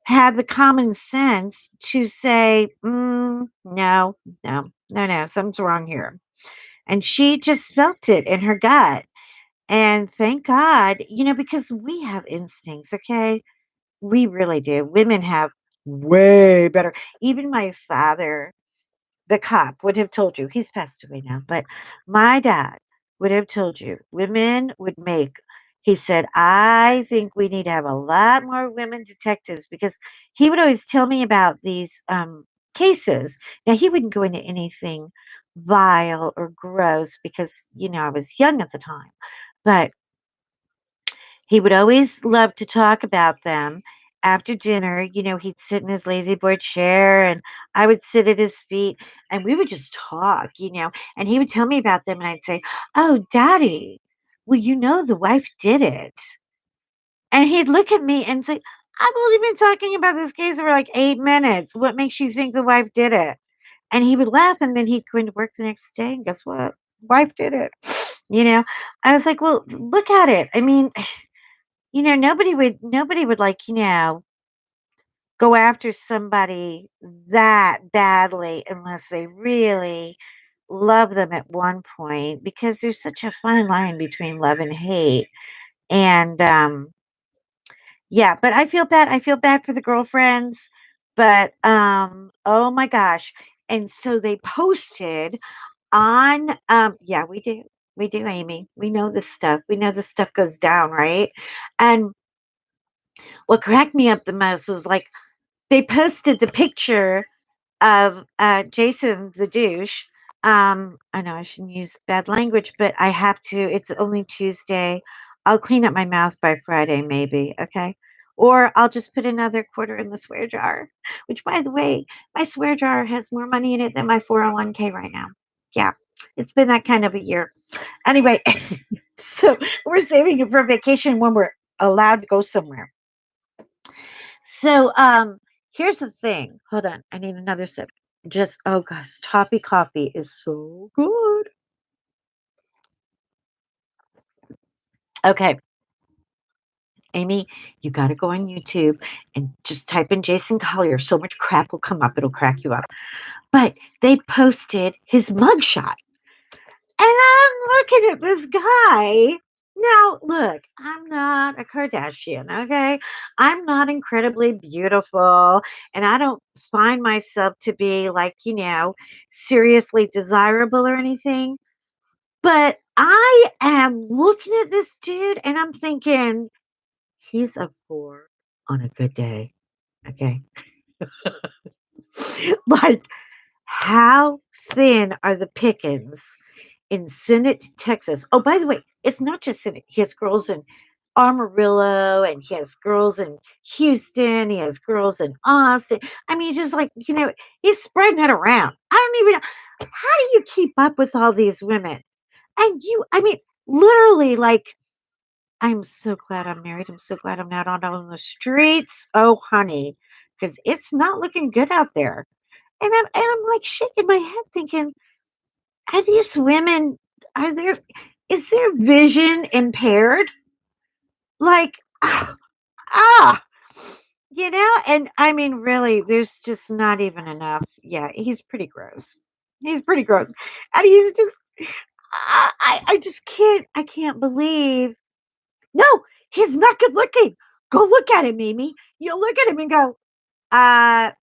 had the common sense to say, no, no, no, no, something's wrong here. And she just felt it in her gut. And thank God, because we have instincts, okay? We really do. Women have way better. Even my father, the cop, would have told you, he's passed away now, but my dad would have told you women would make, he said, I think we need to have a lot more women detectives because he would always tell me about these cases. Now, he wouldn't go into anything vile or gross because, I was young at the time, but he would always love to talk about them. After dinner, he'd sit in his lazy boy chair and I would sit at his feet and we would just talk, and he would tell me about them and I'd say, "Oh, Daddy, well, the wife did it." And he'd look at me and say, "I've only been talking about this case for like 8 minutes. What makes you think the wife did it?" And he would laugh and then he'd go into work the next day and guess what? Wife did it. You know, I was like, well, look at it. I mean, nobody would like, go after somebody that badly unless they really love them at one point because there's such a fine line between love and hate. And yeah, but I feel bad. I feel bad for the girlfriends, but oh my gosh. And so they posted on yeah, we do. We do, Amy. We know this stuff. We know this stuff goes down, right? And what cracked me up the most was like they posted the picture of Jason the douche. I know I shouldn't use bad language, but I have to. It's only Tuesday. I'll clean up my mouth by Friday, maybe. Okay. Or I'll just put another quarter in the swear jar, which, by the way, my swear jar has more money in it than my 401k right now. Yeah, it's been that kind of a year. Anyway, so we're saving it for vacation when we're allowed to go somewhere. So, here's the thing. Hold on. I need another sip. Just, oh gosh, toffee coffee is so good. Okay, Amy, you got to go on YouTube and just type in Jason Collier. So much crap will come up. It'll crack you up. But they posted his mugshot. And I'm looking at this guy. Now, look, I'm not a Kardashian, okay? I'm not incredibly beautiful, and I don't find myself to be like, seriously desirable or anything. But I am looking at this dude and I'm thinking, he's a four on a good day, okay? Like, how thin are the pickings in Senate, Texas? Oh, by the way, it's not just Senate. He has girls in Amarillo and he has girls in Houston. He has girls in Austin. I mean, just like, he's spreading it around. I don't even know. How do you keep up with all these women? And I mean, literally, like, I'm so glad I'm married. I'm so glad I'm not out on the streets. Oh, honey, because it's not looking good out there. And I'm like shaking my head thinking, are these women are there is their vision impaired? Like ah and I mean really there's just not even enough. Yeah, he's pretty gross. He's pretty gross. And he's just I just can't believe no, he's not good looking. Go look at him, Mimi. You look at him and go, that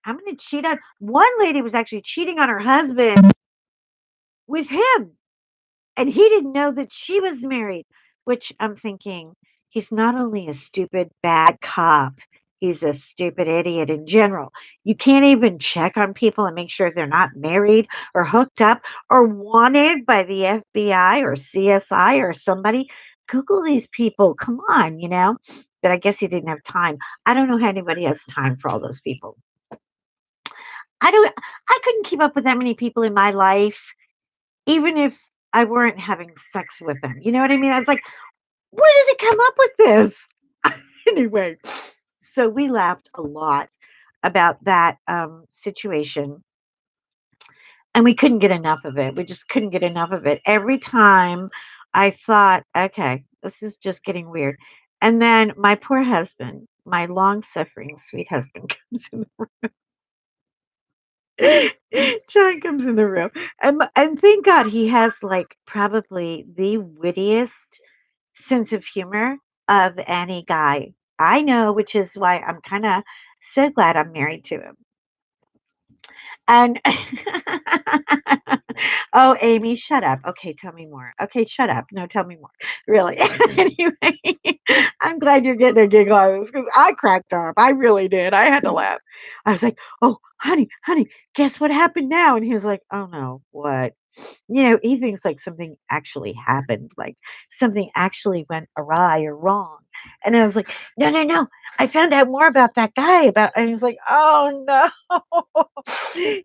I'm gonna cheat on one lady was actually cheating on her husband with him. And he didn't know that she was married, which I'm thinking he's not only a stupid bad cop, he's a stupid idiot in general. You can't even check on people and make sure they're not married or hooked up or wanted by the FBI or CSI or somebody. Google these people. Come on. But I guess he didn't have time. I don't know how anybody has time for all those people. I couldn't keep up with that many people in my life even if I weren't having sex with them. You know what I mean? I was like, where does he come up with this? Anyway, so we laughed a lot about that situation. And we couldn't get enough of it. We just couldn't get enough of it. Every time I thought, okay, this is just getting weird. And then my poor husband, my long suffering sweet husband, comes in the John comes in the room. And thank God he has like probably the wittiest sense of humor of any guy I know, which is why I'm kind of so glad I'm married to him. And oh, Amy, shut up. Okay, tell me more. Okay, shut up. No, tell me more. Really. Anyway, I'm glad you're getting a giggle out of this because I cracked up. I really did. I had to laugh. I was like, oh, honey, guess what happened now? And he was like, oh no, what? He thinks like something actually happened, like something actually went awry or wrong. And I was like, no, no, no. I found out more about that guy and he was like, oh no.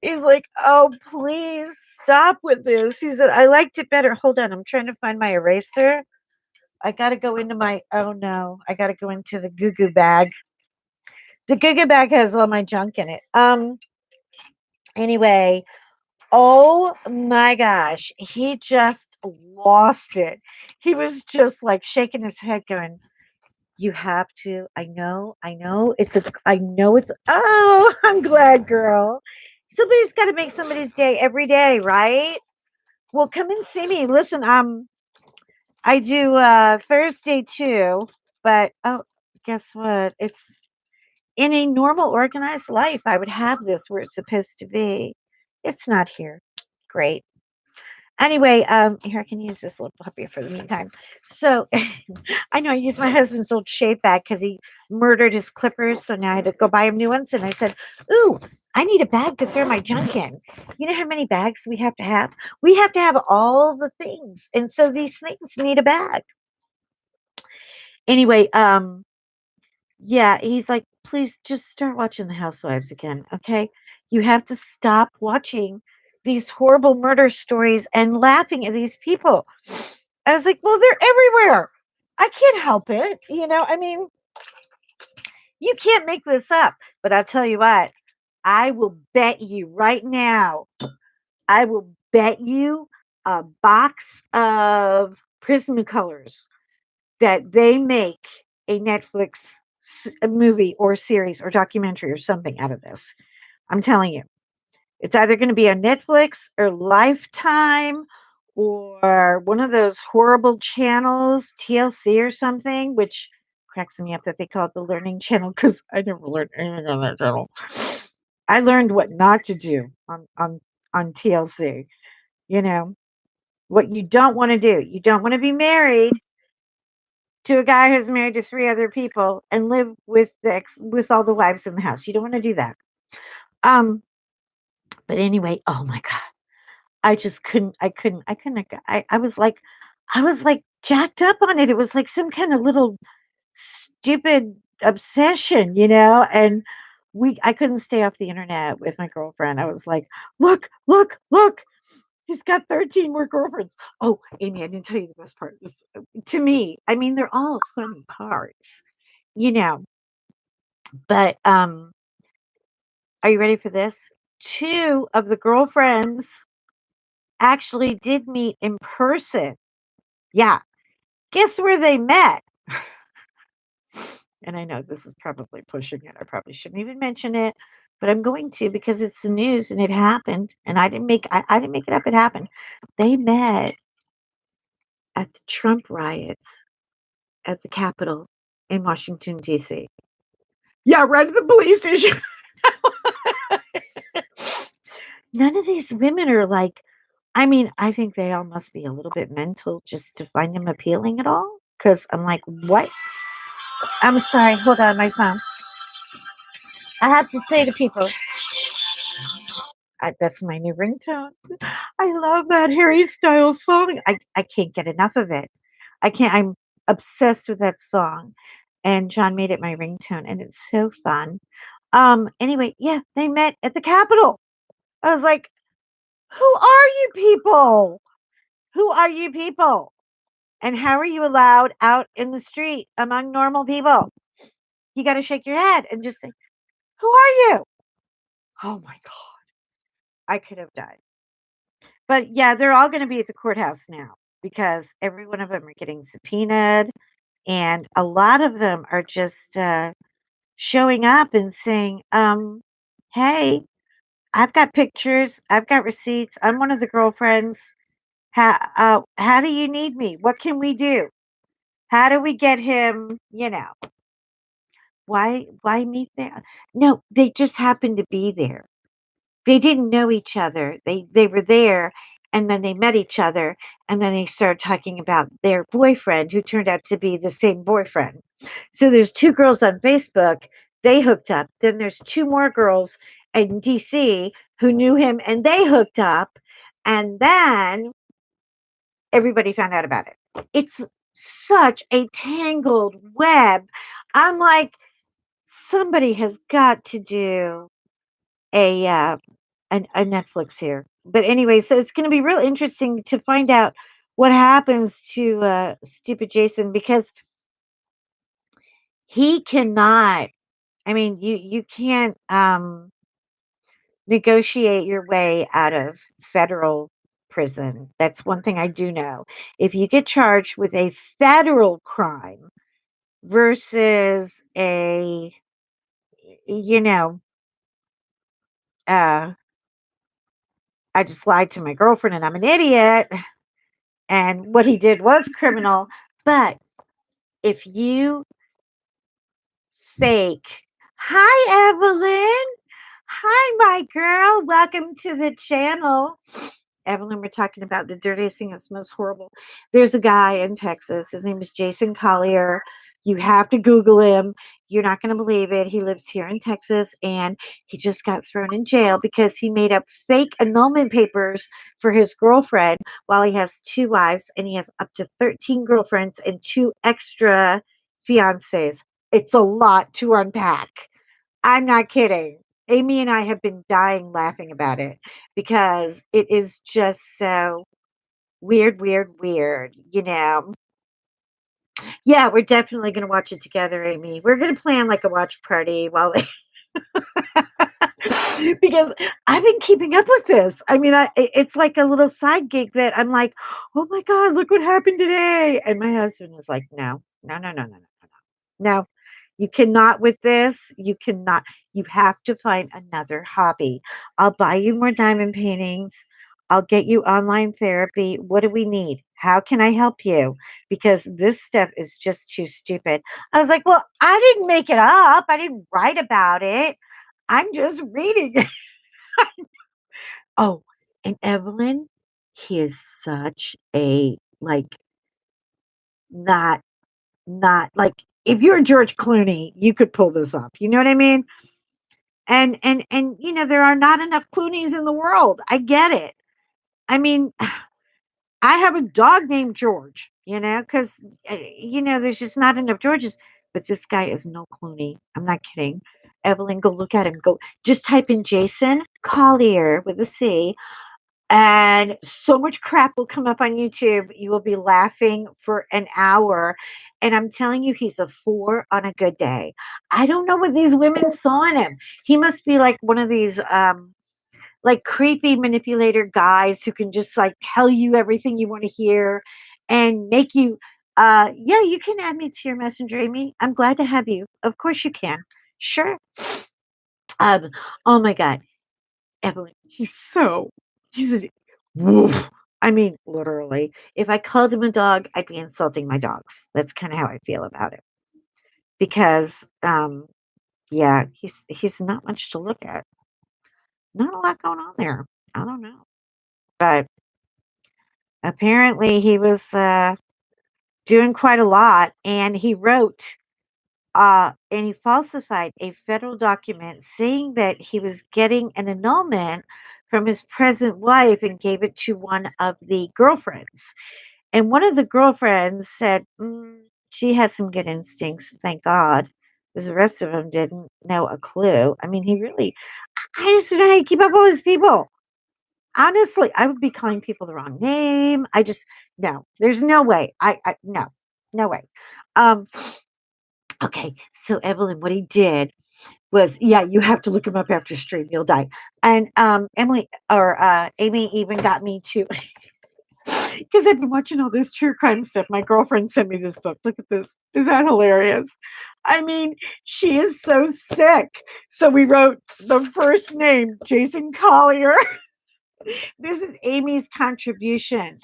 He's like, oh, please stop with this. He said, I liked it better. Hold on. I'm trying to find my eraser. I got to go into oh no, I got to go into the goo goo bag. The goo goo bag has all my junk in it. Anyway, oh my gosh, he just lost it. He was just like shaking his head, going, you have to. I know it's, oh, I'm glad, girl. Somebody's got to make somebody's day every day, right? Well, come and see me. Listen, I do Thursday too, but oh, guess what? It's in a normal organized life, I would have this where it's supposed to be. It's not here. Great. Anyway, here I can use this little puppy for the meantime. So I know I used my husband's old shave bag because he murdered his clippers. So now I had to go buy him new ones. And I said, ooh, I need a bag to throw my junk in. You know how many bags we have to have? We have to have all the things. And so these things need a bag. Anyway, yeah, he's like, please just start watching The Housewives again, okay? You have to stop watching these horrible murder stories and laughing at these people. I was like, well, they're everywhere. I can't help it. I mean, you can't make this up. But I'll tell you what, I will bet you right now, I will bet you a box of Prismacolors that they make a Netflix movie or series or documentary or something out of this. I'm telling you, it's either going to be on Netflix or Lifetime or one of those horrible channels, TLC or something, which cracks me up that they call it the Learning Channel because I never learned anything on that channel. I learned what not to do on TLC. You know what you don't want to do. You don't want to be married to a guy who's married to 3 other people and live with with all the wives in the house. You don't want to do that. Um, but anyway, oh my god, I just couldn't. I couldn't. I was like jacked up on it. It was like some kind of little stupid obsession, And I couldn't stay off the internet with my girlfriend. I was like, look, look, look. He's got 13 more girlfriends. Oh, Amy, I didn't tell you the best part. To me, I mean, they're all funny parts, you know. But are you ready for this? 2 of the girlfriends actually did meet in person. Yeah. Guess where they met? And I know this is probably pushing it. I probably shouldn't even mention it, but I'm going to because it's the news and it happened. And I didn't make it up, it happened. They met at the Trump riots at the Capitol in Washington, D.C. Yeah, right at the police station. None of these women are like, I mean, I think they all must be a little bit mental just to find him appealing at all. Because I'm like, what? I'm sorry. Hold on, my phone. I have to say to people, that's my new ringtone. I love that Harry Styles song. I can't get enough of it. I can't. I'm obsessed with that song. And John made it my ringtone, and it's so fun. Anyway, yeah, they met at the Capitol. I was like, who are you people? Who are you people? And how are you allowed out in the street among normal people? You got to shake your head and just say, who are you? Oh my God. I could have died. But yeah, they're all going to be at the courthouse now because every one of them are getting subpoenaed, and a lot of them are just showing up and saying, "Hey, I've got pictures, I've got receipts. I'm one of the girlfriends. How do you need me? What can we do? How do we get him? Why meet there? No, they just happened to be there. They didn't know each other. They were there, and then they met each other, and then they started talking about their boyfriend who turned out to be the same boyfriend. So there's two girls on Facebook, they hooked up. Then there's two more girls in DC who knew him and they hooked up. And then everybody found out about it. It's such a tangled web. I'm like, somebody has got to do a a Netflix here. But anyway, so it's going to be real interesting to find out what happens to stupid Jason, because he cannot. I mean, you can't negotiate your way out of federal prison. That's one thing I do know. If you get charged with a federal crime versus a, you know, uh, I just lied to my girlfriend and I'm an idiot, and what he did was criminal. But if you fake, hi, Evelyn. Hi, my girl. Welcome to the channel. Evelyn, we're talking about the dirtiest thing that's most horrible. There's a guy in Texas. His name is Jason Collier. You have to Google him. You're not going to believe it. He lives here in Texas, and he just got thrown in jail because he made up fake annulment papers for his girlfriend while he has two wives, and he has up to 13 girlfriends and two extra fiancés. It's a lot to unpack. I'm not kidding. Amy and I have been dying laughing about it because it is just so weird, weird, weird. Yeah, we're definitely going to watch it together, Amy. We're going to plan like a watch party while they. Because I've been keeping up with this. I mean, it's like a little side gig that I'm like, oh my God, look what happened today. And my husband is like, no, no, no, no, no, no, no. No, you cannot with this. You cannot. You have to find another hobby. I'll buy you more diamond paintings. I'll get you online therapy. What do we need? How can I help you? Because this stuff is just too stupid. I was like, well, I didn't make it up. I didn't write about it. I'm just reading it. Oh, and Evelyn, he is such a like not not like, if you're George Clooney, you could pull this up. You know what I mean? And there are not enough Clooneys in the world. I get it. I mean, I have a dog named George, because there's just not enough Georges. But this guy is no Clooney. I'm not kidding. Evelyn, go look at him. Go just type in Jason Collier with a C, and so much crap will come up on YouTube. You will be laughing for an hour. And I'm telling you, he's a 4 on a good day. I don't know what these women saw in him. He must be like one of these like creepy manipulator guys who can just like tell you everything you want to hear and make you yeah, you can add me to your messenger, Amy. I'm glad to have you. Of course you can. Sure. Um, oh my God. Evelyn, he's a woof. I mean, literally. If I called him a dog, I'd be insulting my dogs. That's kind of how I feel about it. Because yeah, he's not much to look at. Not a lot going on there. I don't know. But apparently he was doing quite a lot, and he wrote and he falsified a federal document saying that he was getting an annulment from his present wife and gave it to one of the girlfriends. And one of the girlfriends said she had some good instincts, thank God, because the rest of them didn't know a clue. I mean, I just don't know how you keep up with all these people. Honestly, I would be calling people the wrong name. No, there's no way. No, no way. Um, okay, so Evelyn, what he did was, yeah, you have to look him up after stream, you'll die. And Amy even got me to, because I've been watching all this true crime stuff. My girlfriend sent me this book. Look at this. Is that hilarious? I mean, she is so sick. So we wrote the first name, Jason Collier. This is Amy's contribution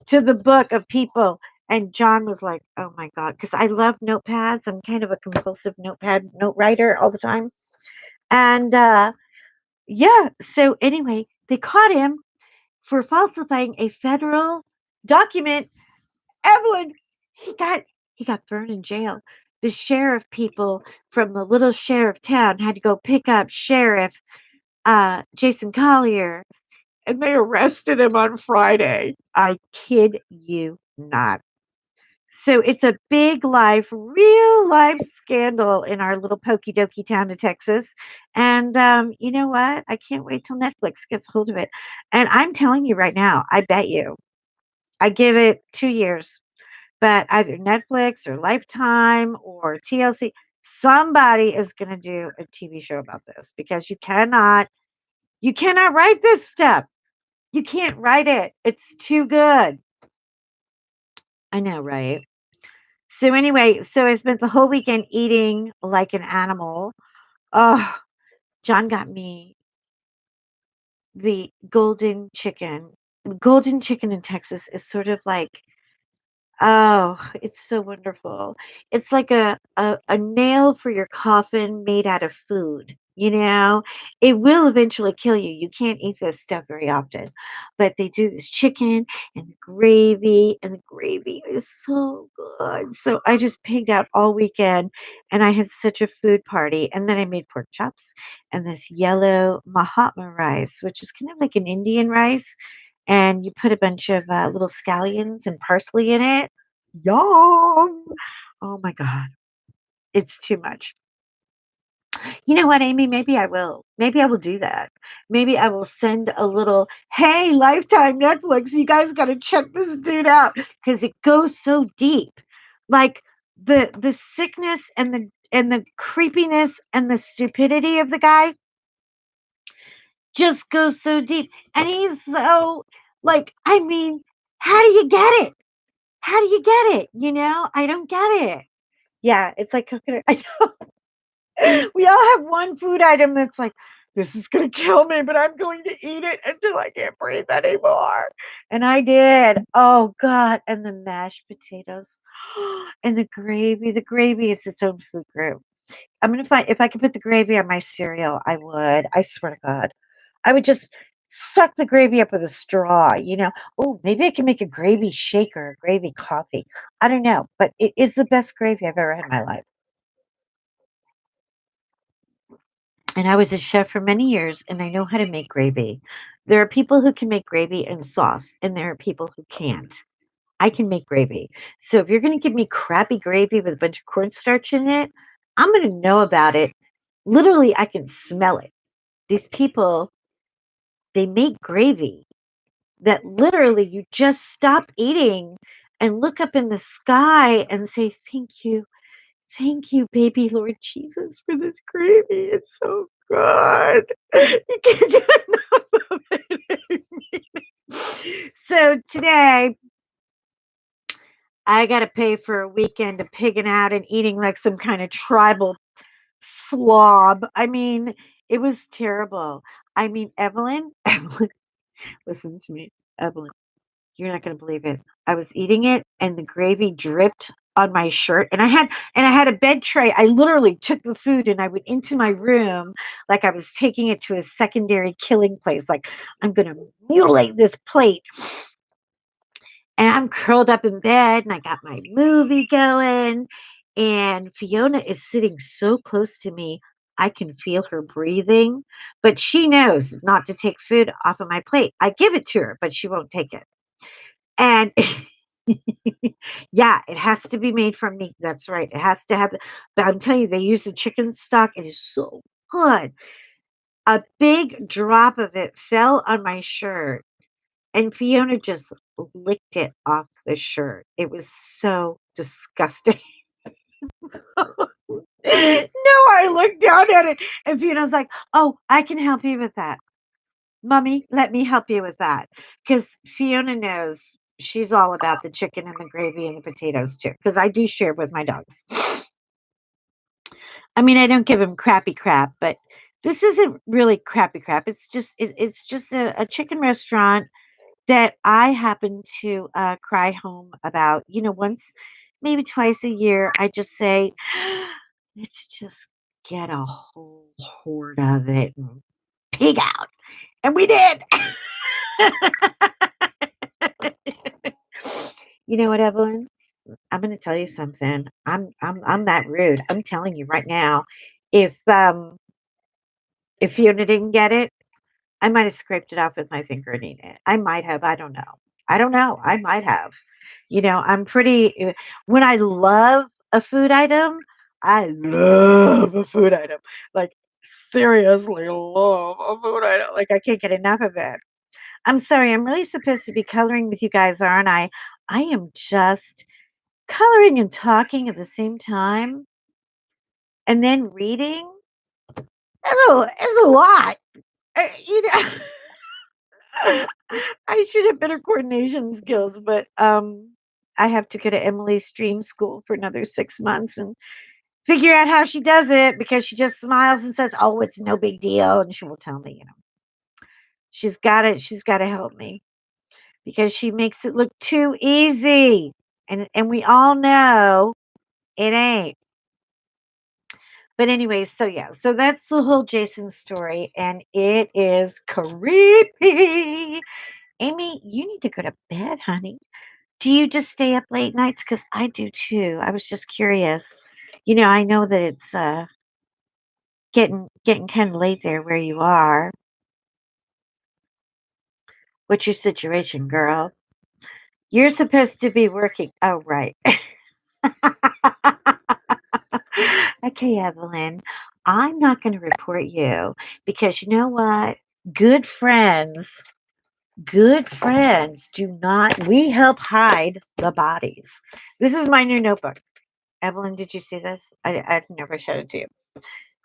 to the book of people. And John was like, oh my God, because I love notepads. I'm kind of a compulsive note writer all the time. And yeah, so anyway, they caught him for falsifying a federal document. Evelyn, he got thrown in jail. The sheriff people from the little sheriff town had to go pick up Sheriff Jason Collier, and they arrested him on Friday. I kid you not. So it's a big life, real life scandal in our little pokey dokey town of Texas. And you know what? I can't wait till Netflix gets hold of it. And I'm telling you right now, I bet you, I give it 2 years, but either Netflix or Lifetime or TLC, somebody is going to do a TV show about this because you cannot write this stuff. You can't write it. It's too good. I know, right? So anyway, so I spent the whole weekend eating like an animal. Oh, John got me the golden chicken. Golden chicken in Texas is sort of like, oh, it's so wonderful. It's like a nail for your coffin made out of food, you know? It will eventually kill you. You can't eat this stuff very often. But they do this chicken and the gravy is so good. So I just pigged out all weekend and I had such a food party. And then I made pork chops and this yellow Mahatma rice, which is kind of like an Indian rice, and you put a bunch of little scallions and parsley in it. Yum! Oh my God. It's too much. You know what, Amy? Maybe I will. Maybe I will do that. Maybe I will send a little, hey, Lifetime Netflix, you guys got to check this dude out because it goes so deep. Like the sickness and the creepiness and the stupidity of the guy just goes so deep. And he's so like, I mean, how do you get it? How do you get it? You know, I don't get it. Yeah, it's like coconut. I know. We all have one food item that's like, this is going to kill me, but I'm going to eat it until I can't breathe anymore. And I did. Oh, God. And the mashed potatoes and the gravy. The gravy is its own food group. I'm gonna find if I could put the gravy on my cereal, I would. I swear to God. I would just suck the gravy up with a straw, you know. Oh, maybe I can make a gravy shaker, a gravy coffee. I don't know, but it is the best gravy I've ever had in my life. And I was a chef for many years and I know how to make gravy. There are people who can make gravy and sauce, and there are people who can't. I can make gravy. So if you're going to give me crappy gravy with a bunch of cornstarch in it, I'm going to know about it. Literally, I can smell it. These people, they make gravy that literally you just stop eating and look up in the sky and say, thank you, baby Lord Jesus, for this gravy. It's so good. You can't get enough of it. So today, I got to pay for a weekend of pigging out and eating like some kind of tribal slob. I mean, it was terrible. I mean, Evelyn, listen to me, Evelyn. You're not going to believe it. I was eating it and the gravy dripped on my shirt and I had a bed tray. I literally took the food and I went into my room like I was taking it to a secondary killing place. Like I'm going to mutilate this plate. And I'm curled up in bed and I got my movie going and Fiona is sitting so close to me. I can feel her breathing, but she knows not to take food off of my plate. I give it to her, but she won't take it. And yeah, it has to be made from meat. That's right. It has to have, but I'm telling you, they use the chicken stock. It is so good. A big drop of it fell on my shirt, and Fiona just licked it off the shirt. It was so disgusting. I looked down at it and Fiona's like, oh, I can help you with that. Mommy, let me help you with that. Because Fiona knows she's all about the chicken and the gravy and the potatoes too. Because I do share with my dogs. I mean, I don't give them crappy crap, but this isn't really crappy crap. It's just a chicken restaurant that I happen to cry home about. Once, maybe twice a year, I just say, let's just get a whole horde of it and pig out. And we did. You know what, Evelyn? I'm going to tell you something. I'm that rude. I'm telling you right now. If Fiona didn't get it, I might have scraped it off with my finger and eaten it. I might have. I don't know. I don't know. I might have. I'm pretty. When I love a food item, I love a food item. Like, seriously love a food item. Like, I can't get enough of it. I'm sorry. I'm really supposed to be coloring with you guys, aren't I? I am just coloring and talking at the same time and then reading. It's a lot. Uh, you know. I should have better coordination skills, but I have to go to Emily's stream school for another 6 months and figure out how she does it because she just smiles and says, "Oh, it's no big deal," and she will tell me, she's got it. She's got to help me because she makes it look too easy, and we all know it ain't. But anyway, so yeah, so that's the whole Jason story, and it is creepy. Amy, you need to go to bed, honey. Do you just stay up late nights? Because I do too. I was just curious. I know that it's getting kind of late there where you are. What's your situation, girl? You're supposed to be working. Oh, right. Okay, Evelyn. I'm not going to report you because you know what? Good friends, good friends do not. We help hide the bodies. This is my new notebook. Evelyn, did you see this? I'd never showed it to you.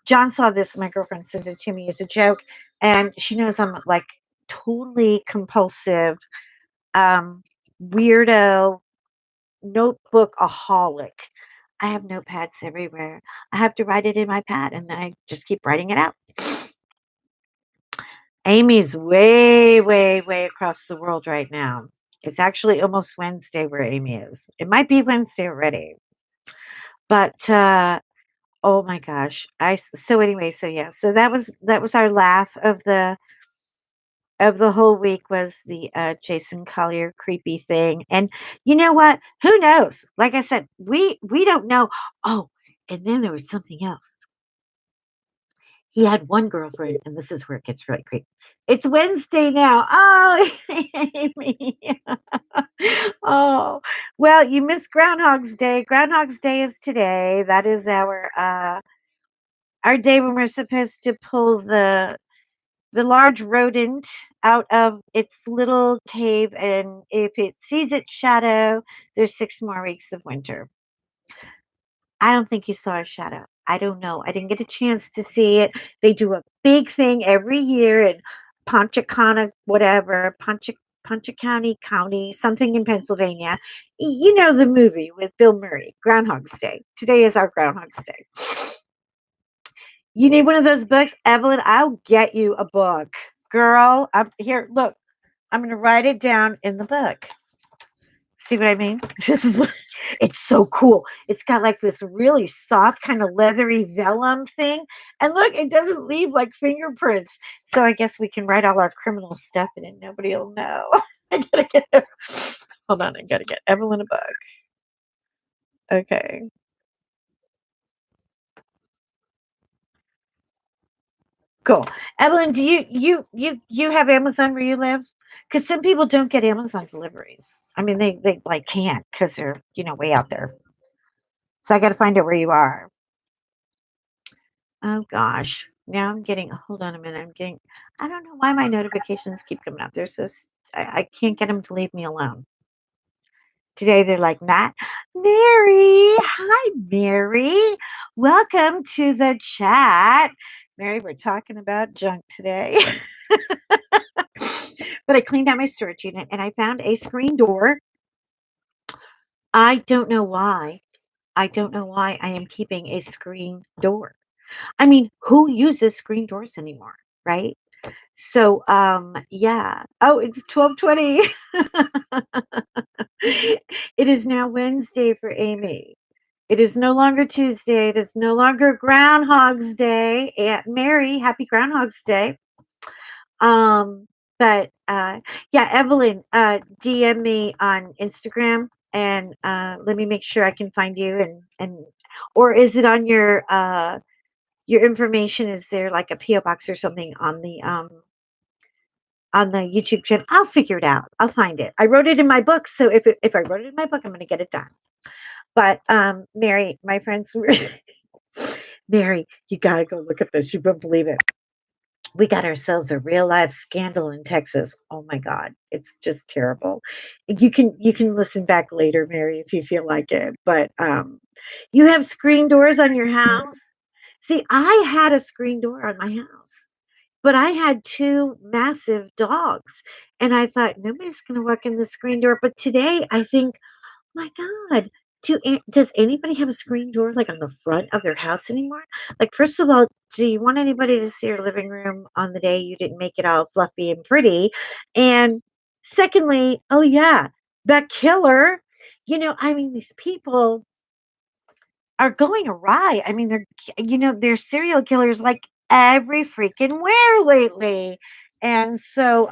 John saw this. My girlfriend sent it to me as a joke, and she knows I'm like totally compulsive, weirdo, notebookaholic. I have notepads everywhere. I have to write it in my pad, and then I just keep writing it out. Amy's way, way, way across the world right now. It's actually almost Wednesday where Amy is. It might be Wednesday already, but oh my gosh. So anyway, so yeah. So that was our laugh of the whole week was the Jason Collier creepy thing. And you know what? Who knows? Like I said, we don't know. Oh, and then there was something else. He had one girlfriend, and this is where it gets really creepy. It's Wednesday now. Oh, Amy. Oh, well, you missed Groundhog's Day. Groundhog's Day is today. That is our day when we're supposed to pull the large rodent out of its little cave, and if it sees its shadow, there's 6 more weeks of winter. I don't think you saw a shadow. I don't know. I didn't get a chance to see it. They do a big thing every year in Ponchacana, whatever, County, something in Pennsylvania. You know the movie with Bill Murray, Groundhog's Day. Today is our Groundhog's Day. You need one of those books, Evelyn? I'll get you a book. Girl, I'm here. Look, I'm going to write it down in the book. See what I mean? This is what it's so cool. It's got like this really soft, kind of leathery vellum thing. And look, it doesn't leave like fingerprints. So I guess we can write all our criminal stuff in it. Nobody will know. I gotta get hold on, I gotta get Evelyn a book. Okay. Cool. Evelyn, do you have Amazon where you live? Because some people don't get Amazon deliveries. I mean, they like can't because they're way out there. So I got to find out where you are. Oh gosh, now I'm getting. Hold on a minute. I'm getting. I don't know why my notifications keep coming up. They're so. I can't get them to leave me alone. Today they're like, Matt, Mary, hi, Mary. Welcome to the chat. Mary, we're talking about junk today. But I cleaned out my storage unit and I found a screen door. I don't know why. I don't know why I am keeping a screen door. I mean, who uses screen doors anymore, right? So, yeah. Oh, it's 12:20. It is now Wednesday for Amy. It is no longer Tuesday. It is no longer Groundhog's Day. Aunt Mary, happy Groundhog's Day. Um, but yeah, Evelyn, DM me on Instagram and let me make sure I can find you and or is it on your information? Is there like a PO box or something on the YouTube channel? I'll figure it out. I'll find it. I wrote it in my book, so if I wrote it in my book, I'm going to get it done. But Mary, my friends were Mary, you got to go look at this. You won't believe it. We got ourselves a real life scandal in Texas. Oh my God, it's just terrible. You can listen back later, Mary, if you feel like it. But you have screen doors on your house. See, I had a screen door on my house. But I had 2 massive dogs, and I thought, "Nobody's gonna walk in the screen door," but today I think, "My god, does anybody have a screen door, like, on the front of their house anymore?" Like, first of all, do you want anybody to see your living room on the day you didn't make it all fluffy and pretty? And secondly, oh, yeah, the killer, I mean, these people are going awry. I mean, they're serial killers like every freaking where lately. And so,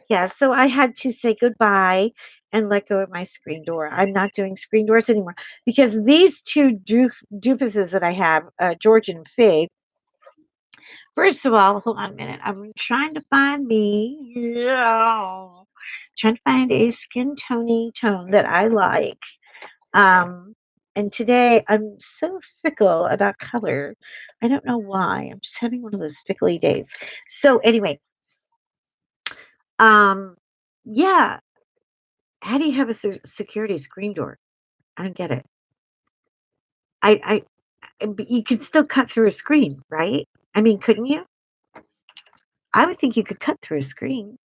yeah, so I had to say goodbye and let go of my screen door. I'm not doing screen doors anymore because these two doopuses that I have, George and Faye, first of all, hold on a minute. I'm trying to find me, trying to find a skin tone that I like. Um, and today I'm so fickle about color. I don't know why. I'm just having one of those fickly days. So anyway, um, yeah. How do you have a security screen door? I don't get it. But you could still cut through a screen, right? I mean, couldn't you? I would think you could cut through a screen.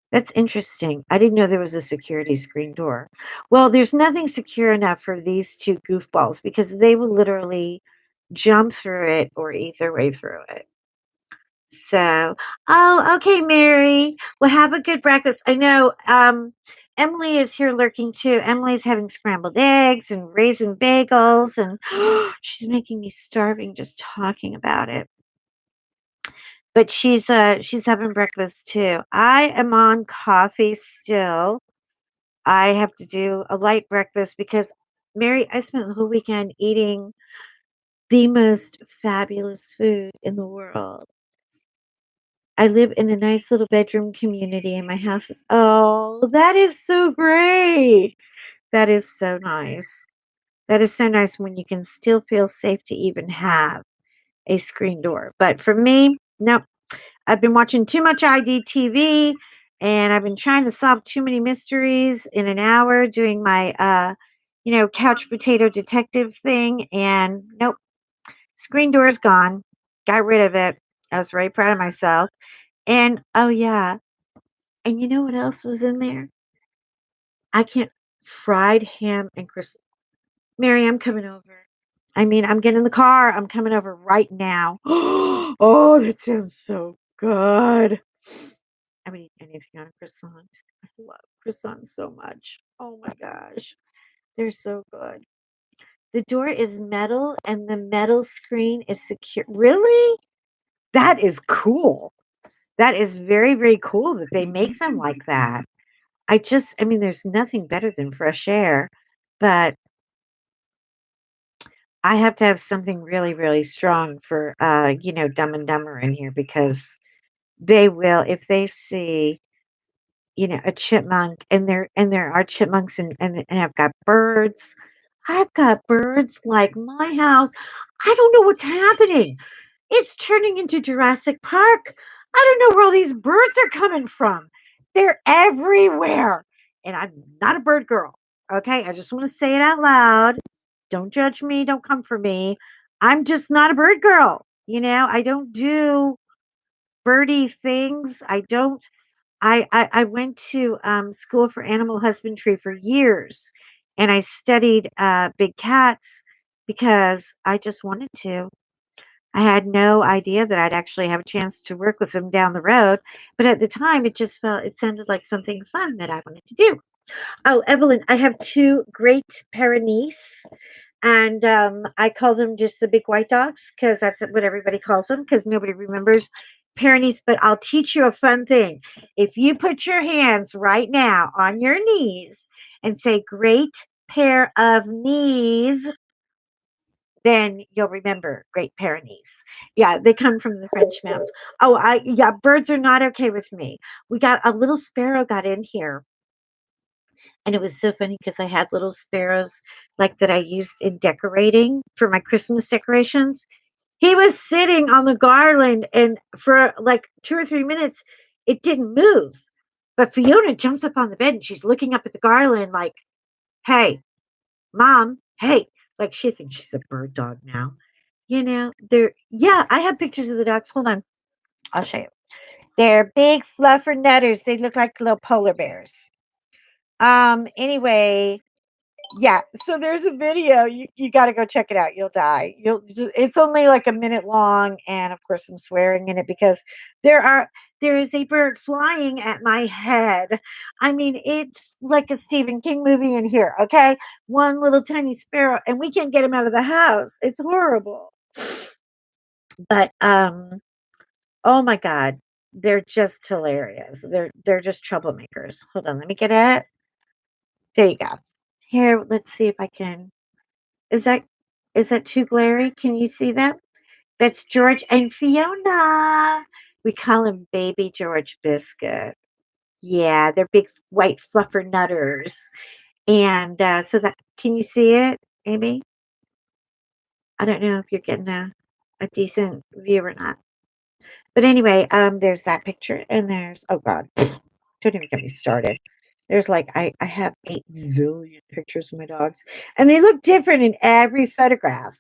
That's interesting. I didn't know there was a security screen door. Well, there's nothing secure enough for these 2 goofballs because they will literally jump through it or eat their way through it. So, oh, okay, Mary. Well, have a good breakfast. I know Emily is here lurking too. Emily's having scrambled eggs and raisin bagels, and she's making me starving just talking about it. But she's having breakfast too. I am on coffee still. I have to do a light breakfast because Mary, I spent the whole weekend eating the most fabulous food in the world. I live in a nice little bedroom community and my house is oh, that is so great. That is so nice. That is so nice when you can still feel safe to even have a screen door. But for me, no, I've been watching too much IDTV and I've been trying to solve too many mysteries in an hour doing my couch potato detective thing and nope, screen door is gone. Got rid of it. I was very proud of myself. And oh yeah, and you know what else was in there? I can't fried ham and Mary, I'm coming over. I mean, I'm getting in the car. I'm coming over right now. Oh, that sounds so good. I would eat anything on a croissant. I love croissants so much. Oh my gosh. They're so good. The door is metal and the metal screen is secure. Really? That is cool. That is very, very cool that they make them like that. I mean, there's nothing better than fresh air, but I have to have something really, really strong for, Dumb and Dumber in here because they will, if they see, a chipmunk and there are chipmunks and I've got birds. I've got birds like my house. I don't know what's happening. It's turning into Jurassic Park. I don't know where all these birds are coming from. They're everywhere. and I'm not a bird girl. Okay, I just want to say it out loud. Don't judge me. Don't come for me. I'm just not a bird girl. I don't do birdie things. I don't. I went to school for animal husbandry for years, and I studied big cats because I just wanted to. I had no idea that I'd actually have a chance to work with them down the road, but at the time, it sounded like something fun that I wanted to do. Oh, Evelyn, I have two great Pyrenees, and I call them just the big white dogs because that's what everybody calls them because nobody remembers Pyrenees. But I'll teach you a fun thing. If you put your hands right now on your knees and say, great pair of knees, then you'll remember Great Pyrenees. Yeah, they come from the French mountains. Oh, yeah, birds are not okay with me. We got a little sparrow got in here, and it was so funny because I had little sparrows like that I used in decorating for my Christmas decorations. He was sitting on the garland, and for like 2 or 3 minutes, it didn't move. But Fiona jumps up on the bed and she's looking up at the garland like, hey, mom, hey, like she thinks she's a bird dog now. Yeah, I have pictures of the dogs. Hold on. I'll show you. They're big fluffer nutters. They look like little polar bears. Anyway, yeah, so there's a video. You got to go check it out. You'll die. It's only like a minute long, and of course I'm swearing in it because there is a bird flying at my head. I mean, it's like a Stephen King movie in here, okay? One little tiny sparrow, and we can't get him out of the house. It's horrible. But oh my god, they're just hilarious. They're just troublemakers. Hold on, let me get it. There you go. Here, let's see if I can. Is that is that too glary? Can you see that? That's George and Fiona. We call him Baby George Biscuit. Yeah, they're big white fluffer nutters. And so that can you see it, Amy? I don't know if you're getting a decent view or not. But anyway, there's that picture, and there's oh god, don't even get me started. There's like I have 8 zillion pictures of my dogs, and they look different in every photograph.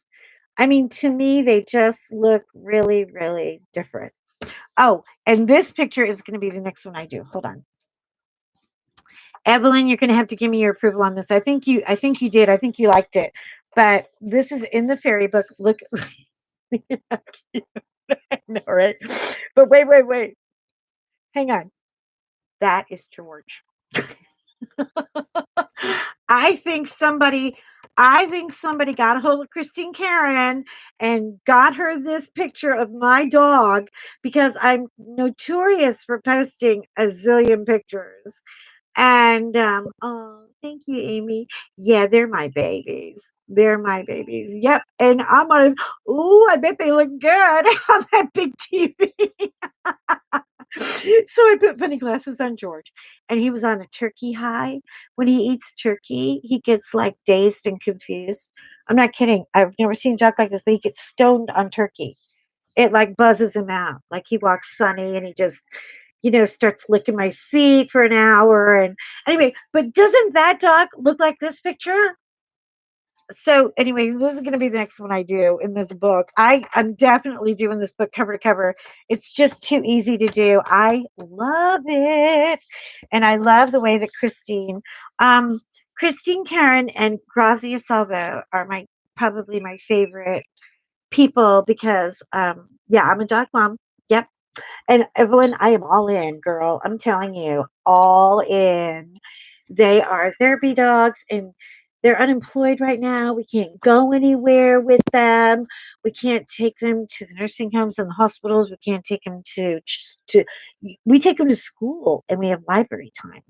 I mean, to me, they just look really, really different. Oh, and this picture is going to be the next one I do. Hold on. Evelyn, you're going to have to give me your approval on this. I think you did. I think you liked it. But this is in the fairy book. Look. I know, right? But wait. Hang on. That is George. I think somebody I think somebody got a hold of Christine Karen and got her this picture of my dog because I'm notorious for posting a zillion pictures. And oh, thank you, Amy. Yeah, they're my babies. They're my babies. Yep. And I'm on. Ooh, I bet they look good on that big TV. So I put penny glasses on George, and he was on a turkey high. When he eats turkey, he gets like dazed and confused. I'm not kidding. I've never seen a dog like this, but he gets stoned on turkey. It like buzzes him out. Like he walks funny and he just, starts licking my feet for an hour. And anyway, but doesn't that dog look like this picture? So anyway, this is going to be the next one I do in this book. I'm definitely doing this book cover to cover. It's just too easy to do. I love it, and I love the way that Christine Karen and Grazia Salvo are probably my favorite people because yeah, I'm a dog mom. Yep, and Evelyn, I am all in, girl. I'm telling you, all in. They are therapy dogs and they're unemployed right now. We can't go anywhere with them. We can't take them to the nursing homes and the hospitals. We can't take them to we take them to school and we have library time.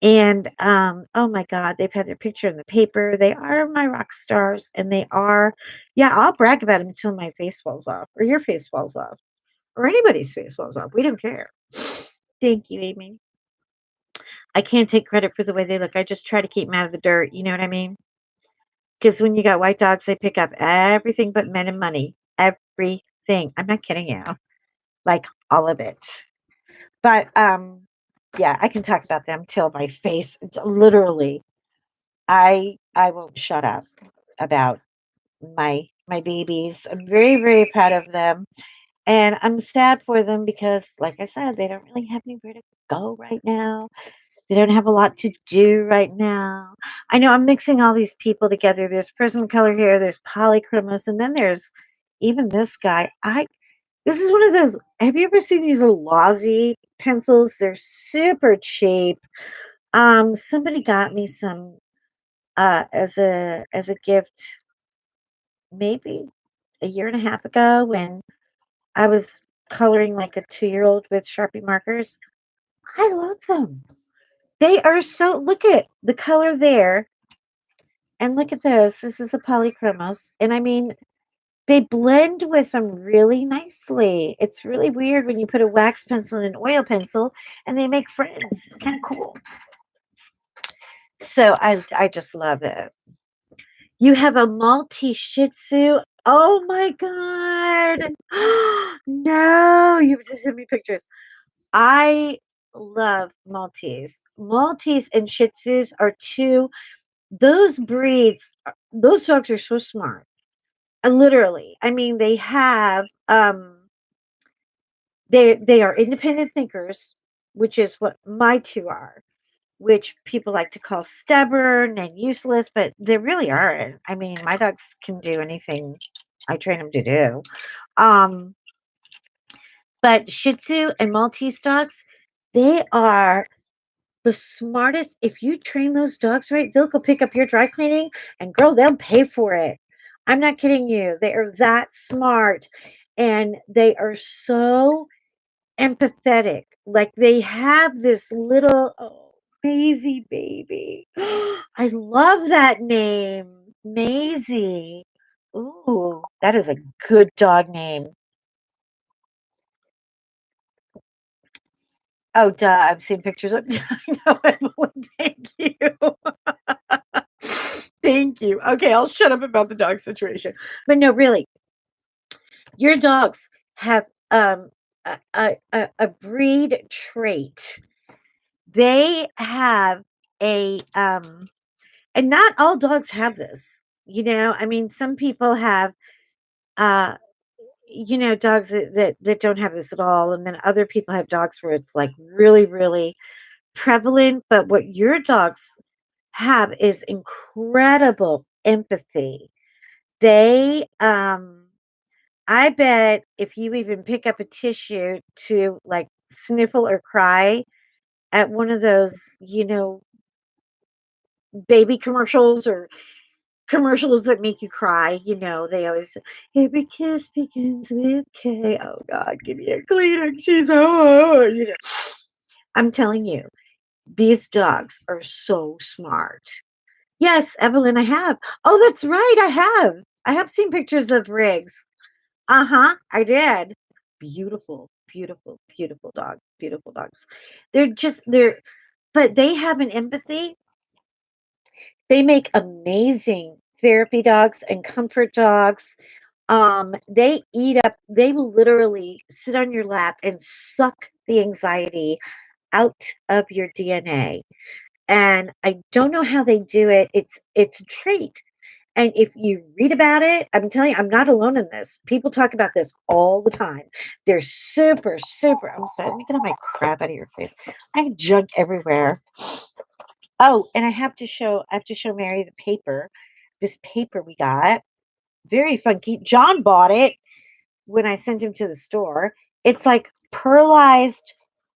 And oh my God, they've had their picture in the paper. They are my rock stars and they are, yeah, I'll brag about them until my face falls off or your face falls off or anybody's face falls off. We don't care. Thank you, Amy. I can't take credit for the way they look. I just try to keep them out of the dirt. You know what I mean? Because when you got white dogs, they pick up everything but men and money. Everything. I'm not kidding you. Like all of it. But Yeah, I can talk about them till my face. It's literally, I won't shut up about my babies. I'm very, very proud of them. And I'm sad for them because, like I said, they don't really have anywhere to go right now. They don't have a lot to do right now. I know I'm mixing all these people together. There's Prismacolor here, there's Polychromos, and then there's even this guy. This is one of those. Have you ever seen these little Lossy pencils? They're super cheap. Somebody got me some as a gift maybe a year and a half ago when I was coloring like a 2-year-old with Sharpie markers. I love them. They are so, look at the color there and look at this. This is a polychromos. And I mean, they blend with them really nicely. It's really weird when you put a wax pencil and an oil pencil and they make friends. It's kind of cool. So I just love it. You have a Maltese Shih Tzu. Oh my God. No, you just sent me pictures. I love Maltese. Maltese and Shih Tzus are two, those breeds, those dogs are so smart. Literally. I mean, they have, they are independent thinkers, which is what my two are, which people like to call stubborn and useless, but they really aren't. I mean, my dogs can do anything I train them to do. Um, but Shih Tzu and Maltese dogs, they are the smartest. If you train those dogs right, they'll go pick up your dry cleaning and girl, they'll pay for it. I'm not kidding you. They are that smart and they are so empathetic. Like they have this little Maisie baby. I love that name. Maisie. Ooh, that is a good dog name. Oh, duh. I've seen pictures of I know, Evelyn. Thank you. Thank you. Okay, I'll shut up about the dog situation. But no, really, your dogs have a breed trait. They have a and not all dogs have this. You know, I mean, some people have uh dogs that don't have this at all, and then other people have dogs where it's like really, really prevalent. But what your dogs have is incredible empathy. They, I bet if you even pick up a tissue to like sniffle or cry at one of those, baby commercials or commercials that make you cry, they always say, every kiss begins with K. Oh God, give me a Kleenex. She's I'm telling you, these dogs are so smart. Yes, Evelyn, I have. Oh, that's right. I have. I have seen pictures of Riggs. Uh-huh. I did. Beautiful, beautiful, beautiful dog. Beautiful dogs. But they have an empathy. They make amazing therapy dogs and comfort dogs. They will literally sit on your lap and suck the anxiety out of your DNA. And I don't know how they do it. It's a trait. And if you read about it, I'm telling you, I'm not alone in this. People talk about this all the time. They're super, super. I'm sorry, let me get all my crap out of your face. I have junk everywhere. Oh, and I have to show Mary the paper. This paper we got. Very funky. John bought it when I sent him to the store. It's like pearlized,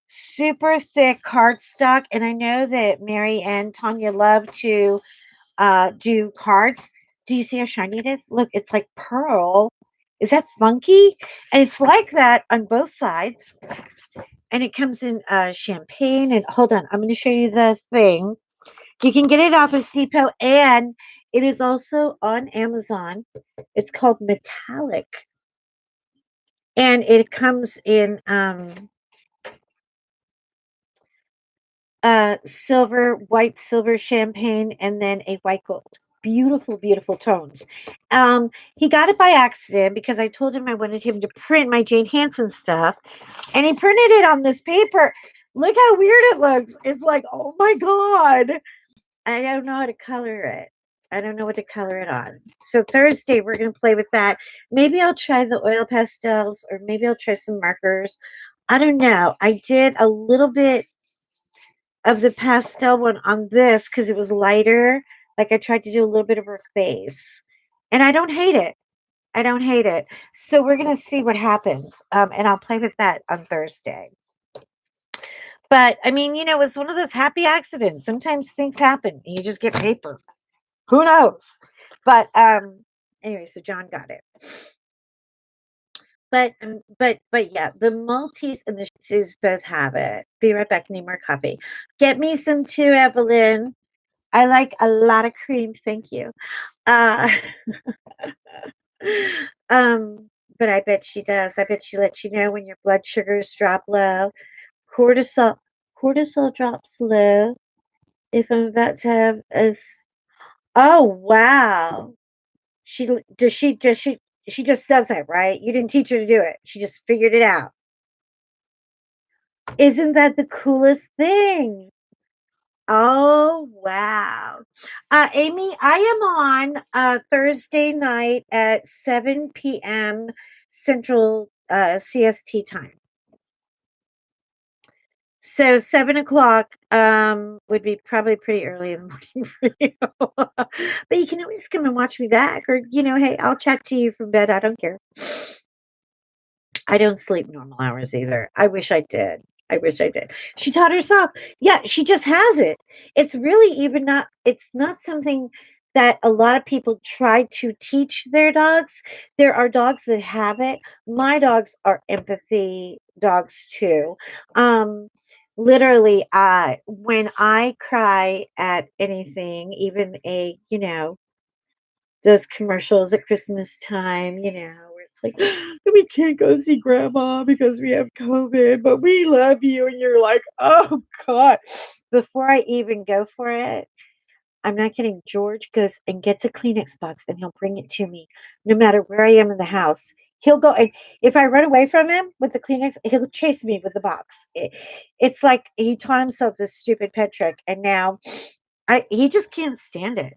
super thick cardstock. And I know that Mary and Tanya love to do cards. Do you see how shiny it is? Look, it's like pearl. Is that funky? And it's like that on both sides. And it comes in champagne. And hold on, I'm going to show you the thing. You can get it off of Depot, and it is also on Amazon. It's called Metallic, and it comes in silver, white silver champagne, and then a white gold. Beautiful, beautiful tones. He got it by accident because I told him I wanted him to print my Jane Hansen stuff, and he printed it on this paper. Look how weird it looks. It's like, oh my God. I don't know how to color it. I don't know what to color it on. So Thursday we're gonna play with that. Maybe I'll try the oil pastels or maybe I'll try some markers. I don't know. I did a little bit of the pastel one on this because it was lighter. Like I tried to do a little bit of her face. And I don't hate it. I don't hate it. So we're gonna see what happens. And I'll play with that on Thursday. But I mean, it's one of those happy accidents. Sometimes things happen and you just get paper. Who knows? But anyway, so John got it. But yeah, the Maltese and the Shih Tzus both have it. Be right back. Need more coffee. Get me some too, Evelyn. I like a lot of cream. Thank you. Uh, um, but I bet she does. I bet she lets you know when your blood sugars drop low. Cortisol cortisol drops low. If I'm about to have oh wow. She just does it, right? You didn't teach her to do it. She just figured it out. Isn't that the coolest thing? Oh, wow. Amy, I am on Thursday night at 7 p.m. Central CST time. So 7 o'clock would be probably pretty early in the morning for you. But you can always come and watch me back, or hey, I'll chat to you from bed. I don't care. I don't sleep normal hours either. I wish I did. I wish I did. She taught herself. Yeah, she just has it. It's really even not it's not something that a lot of people try to teach their dogs. There are dogs that have it. My dogs are empathy dogs too. Um literally when I cry at anything, even those commercials at Christmas time, where it's like, we can't go see grandma because we have COVID, but we love you. And you're like, oh God. Before I even go for it, I'm not kidding. George goes and gets a Kleenex box and he'll bring it to me no matter where I am in the house. He'll go, and if I run away from him with the Kleenex, he'll chase me with the box. It's like he taught himself this stupid pet trick, and now he just can't stand it.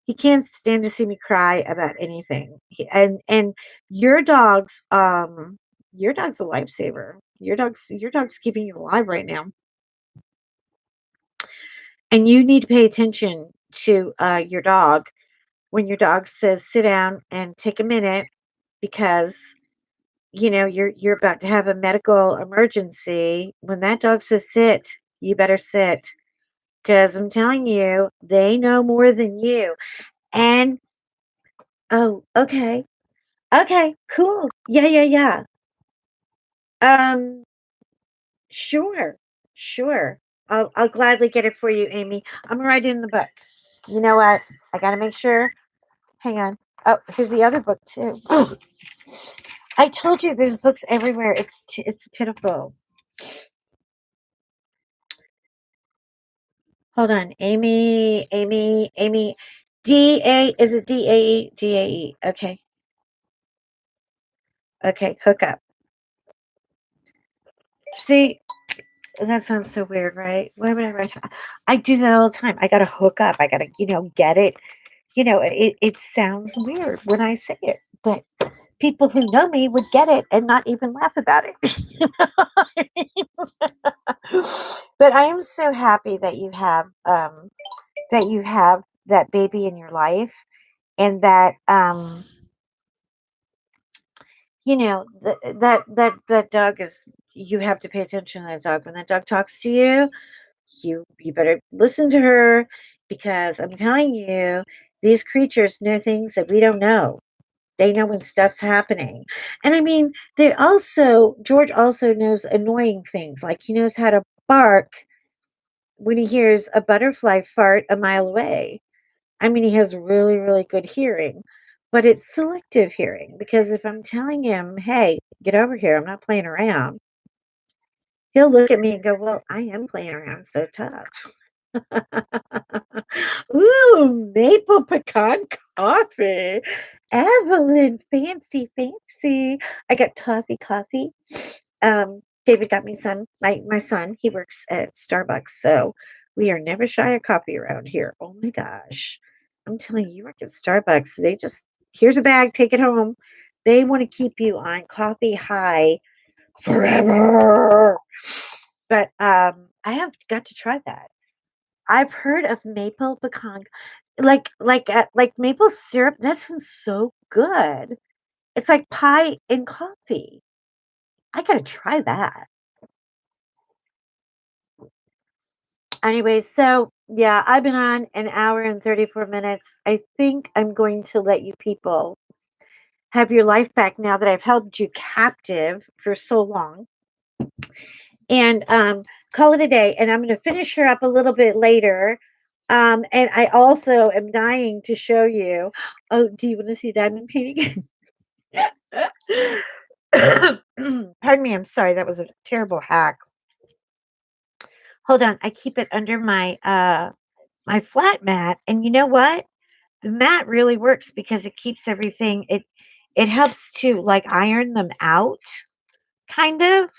He can't stand to see me cry about anything. And your dog's a lifesaver. Your dog's keeping you alive right now. And you need to pay attention to your dog when your dog says sit down and take a minute because you're about to have a medical emergency. When that dog says sit, you better sit because I'm telling you, they know more than you. And oh, okay. Okay, cool. Yeah, yeah, yeah. Um, sure. Sure. I'll gladly get it for you, Amy. I'm gonna write it in the book. You know what? I gotta make sure. Hang on. Oh, here's the other book too. I told you there's books everywhere. It's pitiful. Hold on. Amy. Is it DAE? DAE. Okay. Okay, hook up. See, that sounds so weird, right? Why would I write? I do that all the time. I gotta hook up. I gotta, get it. It sounds weird when I say it, but people who know me would get it and not even laugh about it. You know what I mean? But I am so happy that you have that baby in your life, and that that dog is. You have to pay attention to that dog. When that dog talks to you, you better listen to her because I'm telling you, these creatures know things that we don't know. They know when stuff's happening. And I mean, George also knows annoying things. Like he knows how to bark when he hears a butterfly fart a mile away. I mean, he has really, really good hearing, but it's selective hearing because if I'm telling him, hey, get over here, I'm not playing around, he'll look at me and go, well, I am playing around, so tough. Ooh, maple pecan coffee. Evelyn, fancy, fancy. I got toffee coffee. David got me my son. He works at Starbucks, so we are never shy of coffee around here. Oh my gosh. I'm telling you, you work at Starbucks, they just here's a bag, take it home. They want to keep you on coffee high forever. But I have got to try that. I've heard of maple pecan, like maple syrup. That sounds so good. It's like pie and coffee. I gotta try that. Anyway, so yeah, I've been on an hour and 34 minutes. I think I'm going to let you people have your life back now that I've held you captive for so long. And call it a day. And I'm going to finish her up a little bit later. And I also am dying to show you. Oh, do you want to see diamond painting? Pardon me. I'm sorry. That was a terrible hack. Hold on. I keep it under my flat mat. And you know what? The mat really works because it keeps everything. It helps to like iron them out, kind of.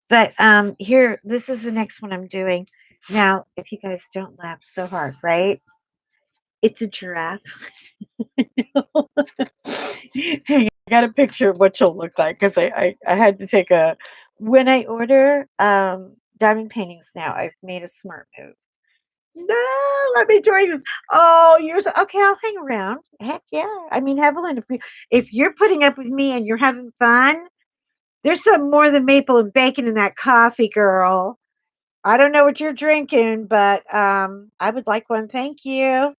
But here, this is the next one I'm doing. Now, if you guys don't laugh so hard, right? It's a giraffe. Hey, I got a picture of what she'll look like because I had to take a when I order diamond paintings now, I've made a smart move. No, let me join this. Oh, you're so, okay. I'll hang around. Heck yeah. I mean, Evelyn, if you're putting up with me and you're having fun, there's some more than maple and bacon in that coffee, girl. I don't know what you're drinking, but I would like one. Thank you.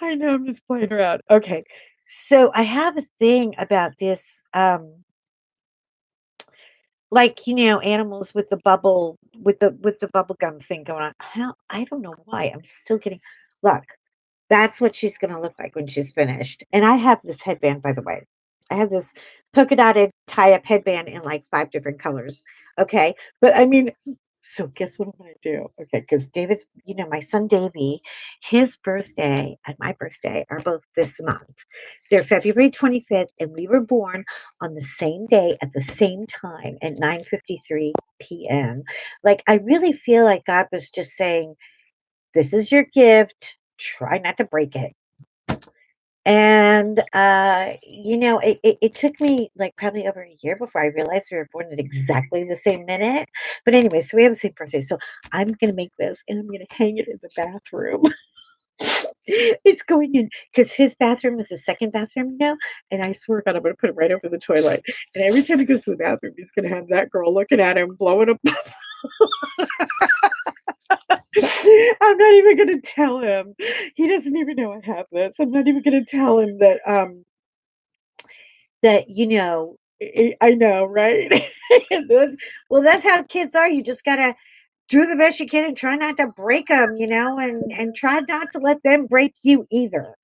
I know I'm just playing around. Okay. So I have a thing about this like animals with the bubble with the bubble gum thing going on. I don't know why. I'm still getting look. That's what she's gonna look like when she's finished. And I have this headband, by the way. I have this polka dotted tie-up headband in like 5 different colors. Okay. But I mean, so guess what I'm gonna do? Okay, because David's, my son Davy, his birthday and my birthday are both this month. They're February 25th, and we were born on the same day at the same time at 9:53 p.m. Like I really feel like God was just saying, this is your gift. Try not to break it. And it took me like probably over a year before I realized we were born at exactly the same minute. But anyway, so we have the same birthday. So I'm gonna make this and I'm gonna hang it in the bathroom. It's going in because his bathroom is the second bathroom now, and I swear God, I'm gonna put it right over the toilet. And every time he goes to the bathroom, he's gonna have that girl looking at him, blowing up. I'm not even gonna tell him. He doesn't even know I have this. I'm not even gonna tell him that I know, right? That's how kids are. You just gotta do the best you can and try not to break them, and try not to let them break you either.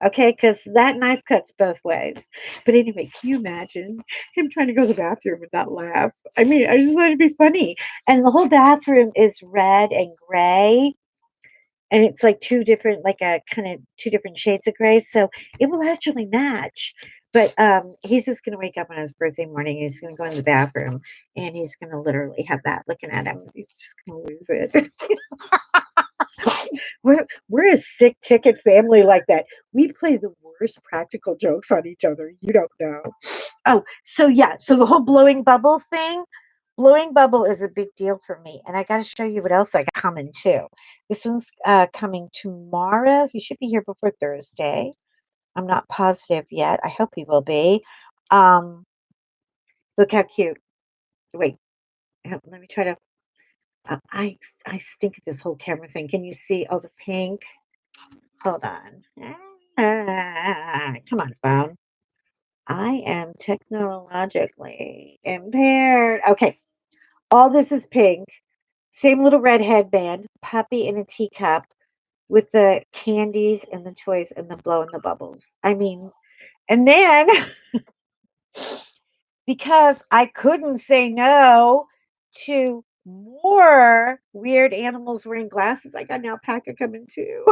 Okay, because that knife cuts both ways. But anyway, can you imagine him trying to go to the bathroom and not laugh? I mean, I just thought it'd be funny. And the whole bathroom is red and gray. And it's like like a kind of two different shades of gray. So it will actually match. But he's just going to wake up on his birthday morning. And he's going to go in the bathroom and he's going to literally have that looking at him. He's just going to lose it. We're a sick ticket family like that. We play the worst practical jokes on each other. You don't know. Oh, so yeah, so the whole blowing bubble is a big deal for me, and I got to show you what else I got coming too. This one's coming tomorrow. He should be here before Thursday. I'm not positive yet. I hope he will be. Um, Look how cute. Wait, let me try to. I stink at this whole camera thing. Can you see? Oh, the pink. Hold on. Come on, phone. I am technologically impaired. Okay. All this is pink. Same little red headband. Puppy in a teacup with the candies and the toys and the blow and the bubbles. I mean, and then because I couldn't say no to more weird animals wearing glasses, I got an alpaca coming too.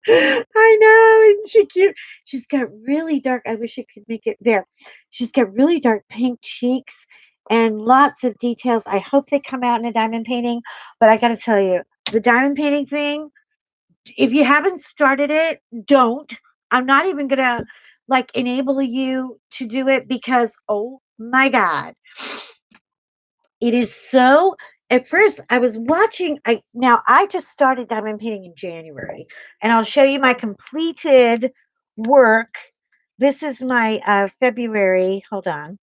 I know, isn't she cute? She's got really dark, I wish I could make it there. She's got really dark pink cheeks and lots of details. I hope they come out in a diamond painting, but I gotta tell you, the diamond painting thing, if you haven't started it, don't. I'm not even gonna like enable you to do it because oh my god, it is so. At first, I was watching. I just started diamond painting in January, and I'll show you my completed work. This is my February. Hold on.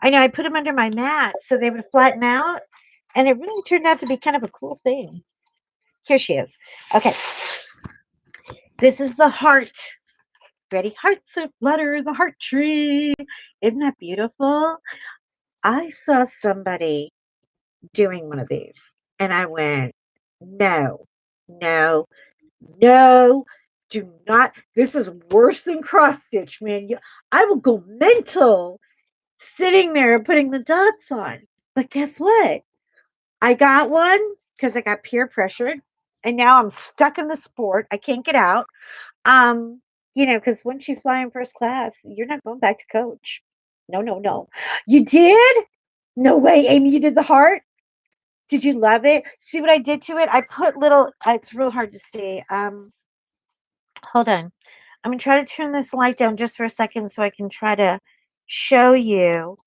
I know I put them under my mat so they would flatten out, and it really turned out to be kind of a cool thing. Here she is. Okay, this is the heart. Ready? Hearts that flutter the heart tree. Isn't that beautiful? I saw somebody doing one of these. And I went, no, no, no, do not. This is worse than cross stitch, man. I will go mental sitting there putting the dots on. But guess what? I got one because I got peer pressured. And now I'm stuck in the sport. I can't get out. Um, because once you fly in first class, you're not going back to coach. No, no, no. You did? No way, Amy, you did the heart? Did you love it? See what I did to it? I put little it's real hard to see. Hold on. I'm gonna try to turn this light down just for a second so I can try to show you.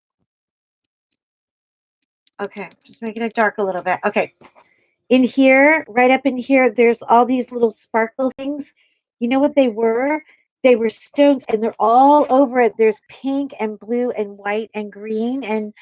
Okay, just making it dark a little bit. Okay. In here, right up in here, there's all these little sparkle things. You know what they were? They were stones and they're all over it. There's pink and blue and white and green and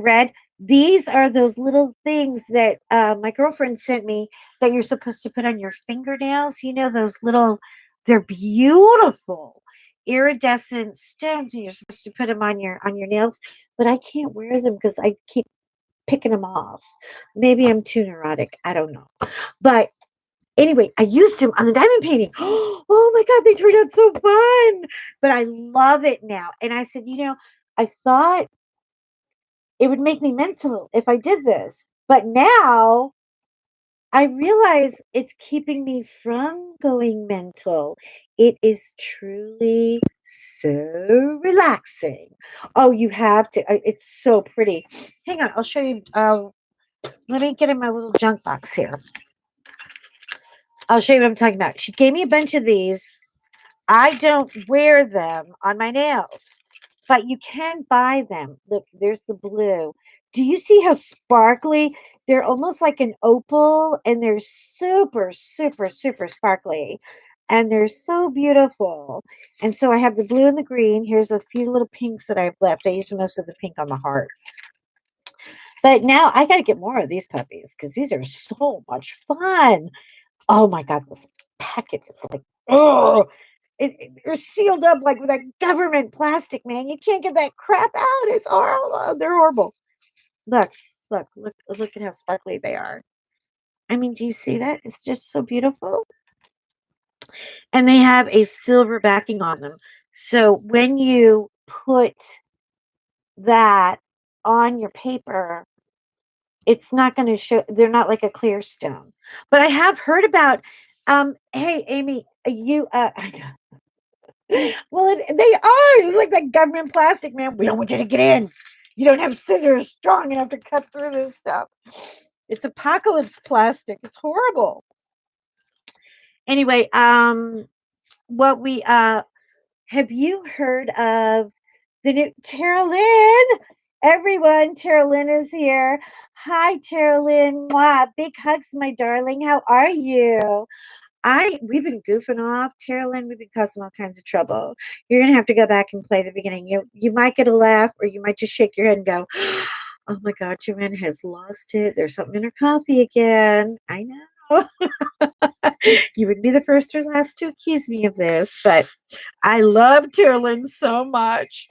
red. These are those little things that my girlfriend sent me that you're supposed to put on your fingernails. You know, those little, they're beautiful iridescent stones and you're supposed to put them on your nails, but I can't wear them because I keep picking them off. Maybe I'm too neurotic. I don't know. But anyway, I used them on the diamond painting. Oh my God, they turned out so fun. But I love it now. And I said, I thought it would make me mental if I did this. But now I realize it's keeping me from going mental. It is truly so relaxing. Oh, you have to. It's so pretty. Hang on, I'll show you. Let me get in my little junk box here. I'll show you what I'm talking about. She gave me a bunch of these. I don't wear them on my nails, but you can buy them. Look, there's the blue. Do you see how sparkly? They're almost like an opal and they're super, super, super sparkly. And they're so beautiful. And so I have the blue and the green. Here's a few little pinks that I've left. I used most of the pink on the heart. But now I got to get more of these puppies because these are so much fun. Oh my God, this packet is like, oh, they're sealed up like with that government plastic, man. You can't get that crap out. It's horrible. They're horrible. Look, look at how sparkly they are. I mean, do you see that? It's just so beautiful. And they have a silver backing on them. So when you put that on your paper, it's not going to show, they're not like a clear stone. But I have heard about, hey, Amy, I know. Well, they are. It's like that government plastic, man. We don't want you to get in. You don't have scissors strong enough to cut through this stuff. It's apocalypse plastic. It's horrible. Anyway, what we have you heard of the new Tara Lynn? Everyone, Tara Lynn is here. Hi, Tara Lynn. Mwah. Big hugs, my darling. How are you? We've been goofing off, Tara Lynn. We've been causing all kinds of trouble. You're gonna have to go back and play the beginning. You might get a laugh, or you might just shake your head and go, "Oh my God, Joanne has lost it. There's something in her coffee again." I know. You wouldn't be the first or last to accuse me of this, but I love Tara Lynn so much.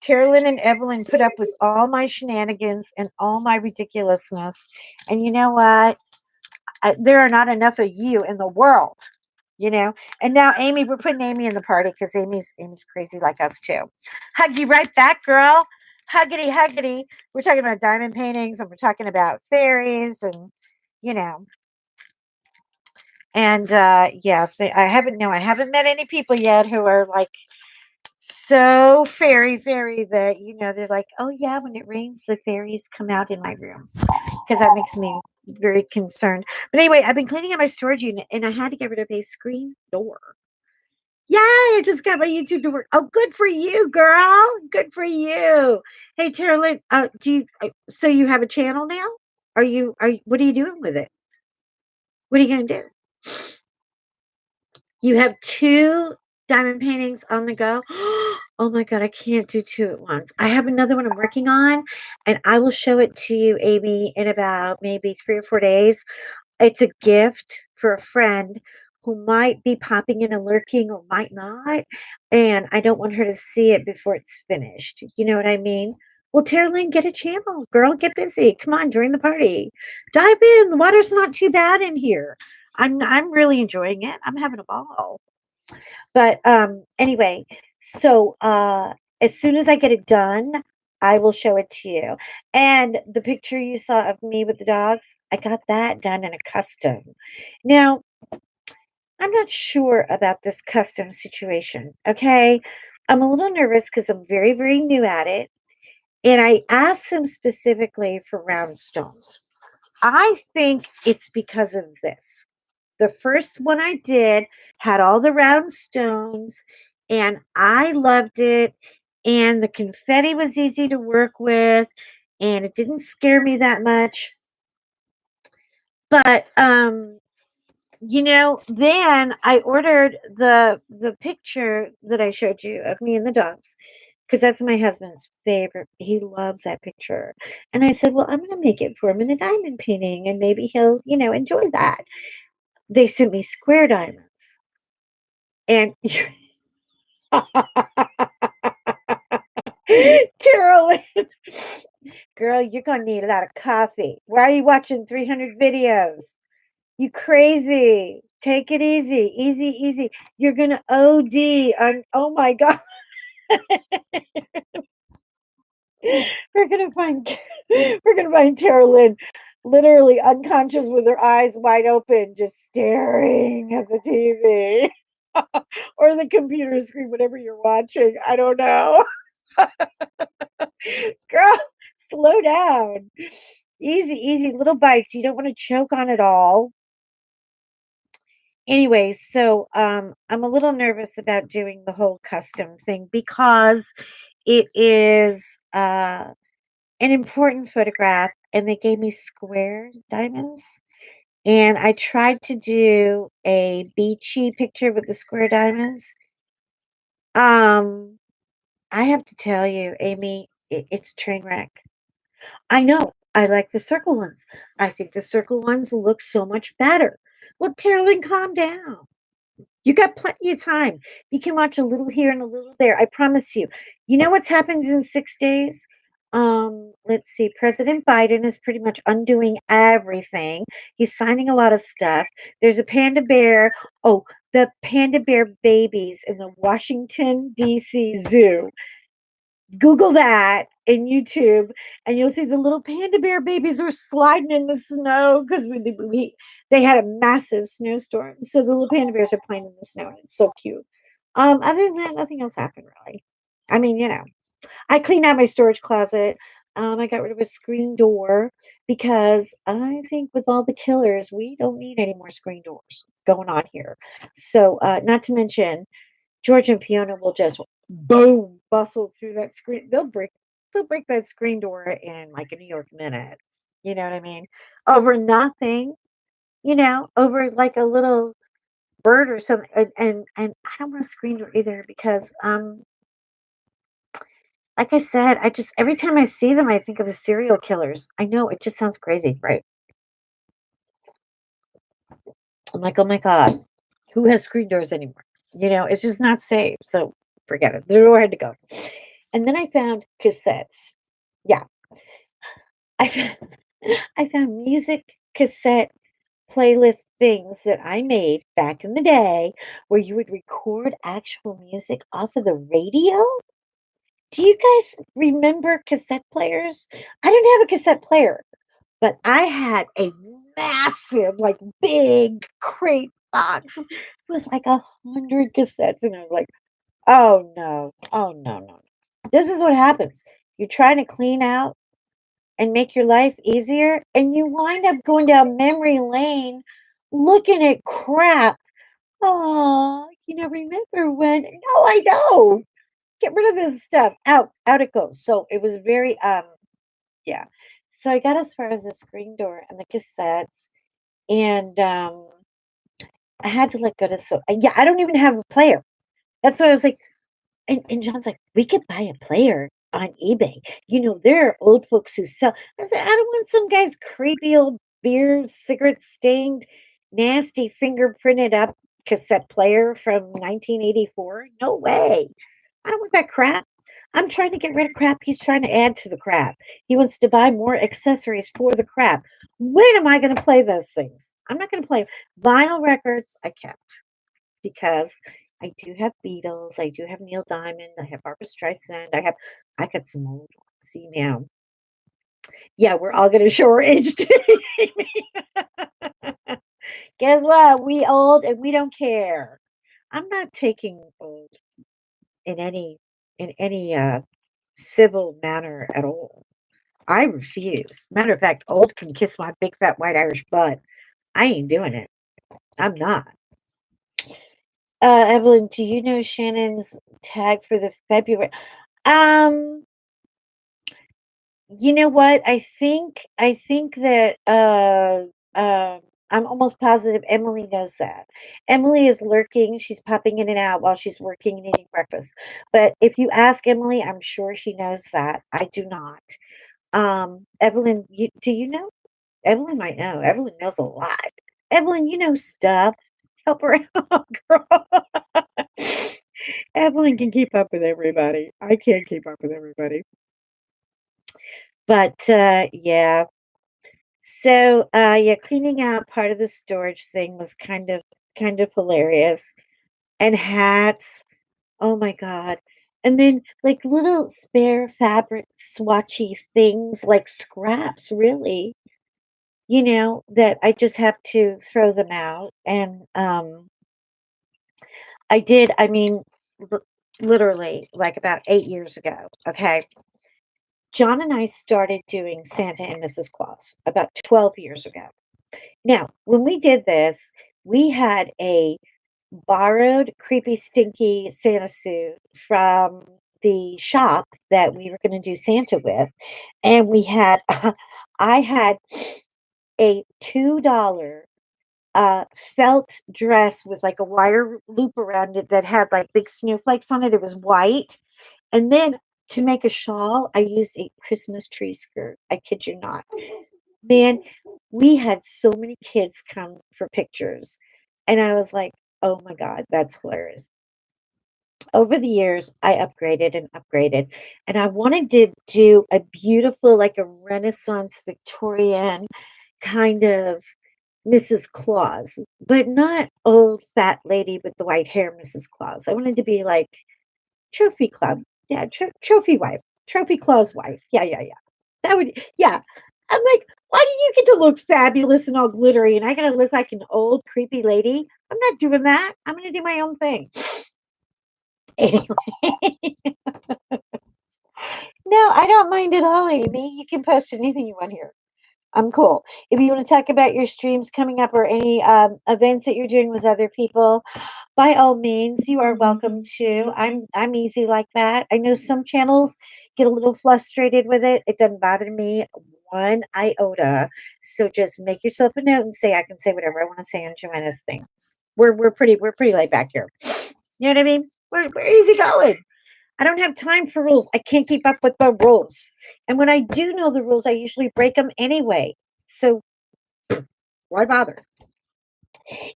Tara Lynn and Evelyn put up with all my shenanigans and all my ridiculousness. And you know what? There are not enough of you in the world, And now Amy, we're putting Amy in the party because Amy's crazy like us too. Hug you right back, girl. Huggity, huggity. We're talking about diamond paintings and we're talking about fairies and, you know, And yeah, I haven't met any people yet who are like so fairy that they're like, oh yeah, when it rains, the fairies come out in my room because that makes me very concerned. But anyway, I've been cleaning out my storage unit, and I had to get rid of a screen door. Yay! I just got my YouTube to work. Oh, good for you, girl. Good for you. Hey, Terlin, so you have a channel now? What are you doing with it? What are you going to do? You have 2 diamond paintings on the go? Oh my god, I can't do 2 at once. I have another one I'm working on, and I will show it to you, Amy, in about maybe 3 or 4 days. It's a gift for a friend who might be popping in and lurking or might not, and I don't want her to see it before it's finished. You know what I mean? Well, Tara get a channel. Girl, get busy. Come on, join the party. Dive in. The water's not too bad in here. I'm really enjoying it. I'm having a ball. But anyway, so as soon as I get it done, I will show it to you. And the picture you saw of me with the dogs, I got that done in a custom. Now, I'm not sure about this custom situation. Okay. I'm a little nervous because I'm very, very new at it. And I asked them specifically for round stones. I think it's because of this. The first one I did had all the round stones, and I loved it. And the confetti was easy to work with, and it didn't scare me that much. But then I ordered the picture that I showed you of me and the dogs because that's my husband's favorite. He loves that picture. And I said, well, I'm going to make it for him in a diamond painting, and maybe he'll, enjoy that. They sent me square diamonds. And Carolyn, girl, you're going to need a lot of coffee. Why are you watching 300 videos? You crazy. Take it easy. Easy, easy. You're going to OD on, oh my God. We're going to find, we're going to find Carolyn literally unconscious with her eyes wide open, just staring at the TV or the computer screen, whatever you're watching. I don't know. Girl, slow down. Easy, easy, little bites. You don't want to choke on it all. Anyway, so I'm a little nervous about doing the whole custom thing because it is an important photograph, and they gave me square diamonds. And I tried to do a beachy picture with the square diamonds. Um, I have to tell you, Amy, it's train wreck. I know. I like the circle ones. I think the circle ones look so much better. Well, Carolyn, calm down. You got plenty of time. You can watch a little here and a little there. I promise you. You know what's happened in 6 days? Let's see. President Biden is pretty much undoing everything. He's signing a lot of stuff. There's a panda bear. Oh, the panda bear babies in the Washington, D.C. Zoo. Google that in YouTube, and you'll see the little panda bear babies were sliding in the snow because they had a massive snowstorm. So the little panda bears are playing in the snow, and it's so cute. Other than that, nothing else happened really. I mean, I cleaned out my storage closet. I got rid of a screen door because I think with all the killers, we don't need any more screen doors going on here. So, not to mention, George and Fiona will just boom bustle through that screen. They'll break that screen door in like a New York minute. You know what I mean? Over nothing, over like a little bird or something. And I don't want a screen door either because like I said, I just every time I see them I think of the serial killers. I know it just sounds crazy, right? I'm like, oh my God, who has screen doors anymore? It's just not safe. So forget it. The door had to go. And then I found cassettes. Yeah. I found, I found music cassette playlist things that I made back in the day where you would record actual music off of the radio. Do you guys remember cassette players? I didn't have a cassette player, but I had a massive, like big crate box with like 100 cassettes. And I was like, oh no, oh no, no. This is what happens. You're trying to clean out and make your life easier, and you wind up going down memory lane looking at crap. Oh, remember when? No, I don't. Get rid of this stuff. Out it goes. So it was very yeah. So I got as far as the screen door and the cassettes, and I had to let go to so yeah, I don't even have a player. That's why I was like, and John's like, we could buy a player on eBay. There are old folks who sell. I said, I don't want some guy's creepy old beer, cigarette stained, nasty fingerprinted up cassette player from 1984. No way. I don't want that crap. I'm trying to get rid of crap. He's trying to add to the crap. He wants to buy more accessories for the crap. When am I going to play those things? I'm not going to play vinyl records. I kept because I do have Beatles, I do have Neil Diamond, I have Barbara Streisand, I got some old ones. See now. Yeah, we're all gonna show our age today. Guess what? We old and we don't care. I'm not taking old in any civil manner at all. I refuse. Matter of fact, old can kiss my big fat white Irish butt. I ain't doing it. I'm not. Evelyn, do you know Shannon's tag for the February? Um, you know what? I think that I'm almost positive Emily knows that. Emily is lurking. She's popping in and out while she's working and eating breakfast. But if you ask Emily, I'm sure she knows that. I do not. Evelyn, do you know? Evelyn might know. Evelyn knows a lot. Evelyn, you know stuff. Help her out, girl. Evelyn can keep up with everybody. I can't keep up with everybody. But yeah. So yeah, cleaning out part of the storage thing was kind of hilarious. And hats. Oh my God. And then like little spare fabric swatchy things like scraps, really, that I just have to throw them out. And I mean, l- literally like about 8 years ago. Okay. John and I started doing Santa and Mrs. Claus about 12 years ago. Now, when we did this, we had a borrowed creepy, stinky Santa suit from the shop that we were going to do Santa with. And we had, I had a $2 felt dress with like a wire loop around it that had like big snowflakes on it. It was white. And then to make a shawl, I used a Christmas tree skirt. I kid you not. Man, we had so many kids come for pictures. And I was like, oh my God, that's hilarious. Over the years, I upgraded and upgraded. And I wanted to do a beautiful, like a Renaissance Victorian kind of Mrs. Claus, but not old fat lady with the white hair Mrs. Claus. I wanted to be like Trophy Club. Yeah, trophy wife. Trophy Claus wife. Yeah, yeah, yeah. That would, yeah. I'm like, why do you get to look fabulous and all glittery and I gotta look like an old creepy lady? I'm not doing that. I'm gonna do my own thing. Anyway, no, I don't mind at all, Amy. You can post anything you want here. I'm cool. If you want to talk about your streams coming up or any events that you're doing with other people, by all means, you are welcome to. I'm easy like that. I know some channels get a little frustrated with it. It doesn't bother me one iota. So just make yourself a note and say I can say whatever I want to say on Joanna's thing. We're pretty laid back here. You know what I mean? We're easy going. I don't have time for rules. I can't keep up with the rules. And when I do know the rules, I usually break them anyway. So why bother?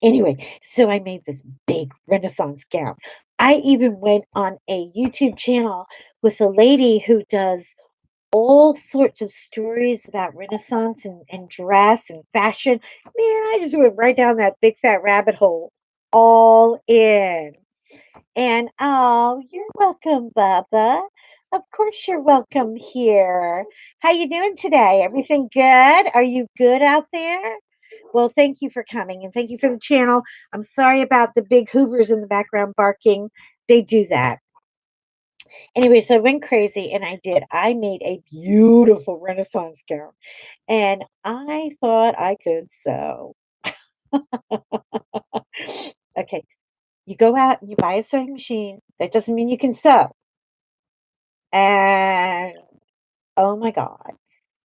Anyway, so I made this big Renaissance gown. I even went on a YouTube channel with a lady who does all sorts of stories about Renaissance and dress and fashion. Man, I just went right down that big fat rabbit hole, all in. And oh, you're welcome, Bubba. Of course you're welcome here. How you doing today? Everything good? Are you good out there? Well, thank you for coming and thank you for the channel. I'm sorry about the big hoovers in the background barking. They do that. Anyway, so I went crazy and I did. I made a beautiful Renaissance gown and I thought I could sew. Okay, you go out and you buy a sewing machine. That doesn't mean you can sew. And oh my God,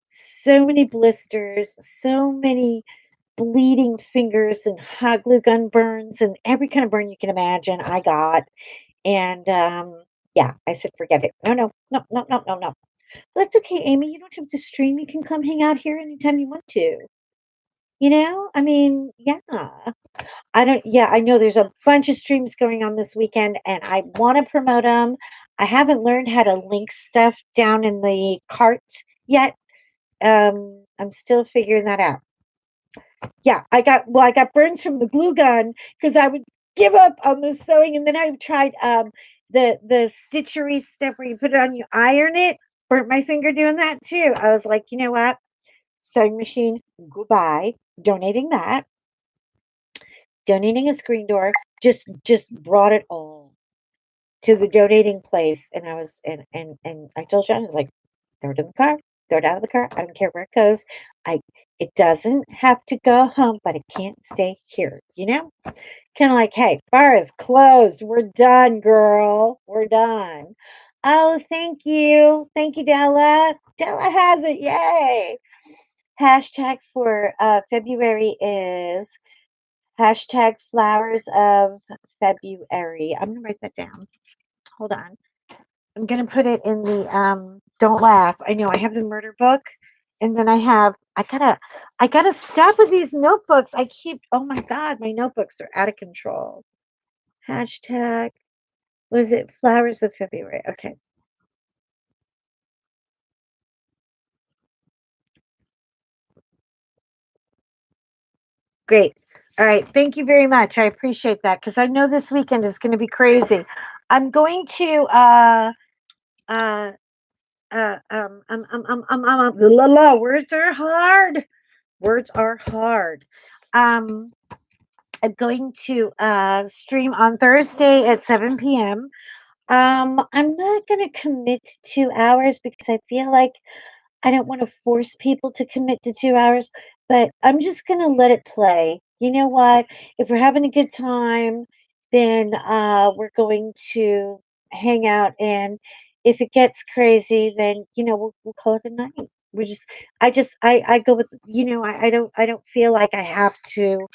so many blisters, so many bleeding fingers and hot glue gun burns and every kind of burn you can imagine I got. And yeah, I said, forget it. No, no, no, no, no, no, no. That's okay, Amy. You don't have to stream. You can come hang out here anytime you want to. I mean, yeah. Yeah, I know there's a bunch of streams going on this weekend and I want to promote them. I haven't learned how to link stuff down in the cart yet. I'm still figuring that out. Yeah, I got burns from the glue gun because I would give up on the sewing, and then I tried the stitchery stuff where you put it on, you iron it. Burnt my finger doing that too. I was like, you know what? Sewing machine, goodbye. Donating that. Donating a screen door. Just brought it all to the donating place, and I was and I told John, I was like, throw it in the car, throw it out of the car. I don't care where it goes. I It doesn't have to go home, but it can't stay here. Kind of like, hey, bar is closed. We're done, girl. We're done. Oh, thank you, Della. Della has it. Yay! Hashtag for February is hashtag flowers of February. I'm gonna write that down. Hold on. I'm gonna put it in the don't laugh. I know I have the murder book and then I gotta stop with these notebooks. Oh my God, my notebooks are out of control. Hashtag was it flowers of February? Okay. Great. All right. Thank you very much. I appreciate that because I know this weekend is going to be crazy. I'm going to uh la, la, words are hard. Words are hard. Um, I'm going to stream on Thursday at 7 p.m. I'm not going to commit to 2 hours because I feel like I don't want to force people to commit to 2 hours, but I'm just going to let it play. You know what? If we're having a good time, then we're going to hang out. And if it gets crazy, then, we'll call it a night. I go with, I don't feel like I have to,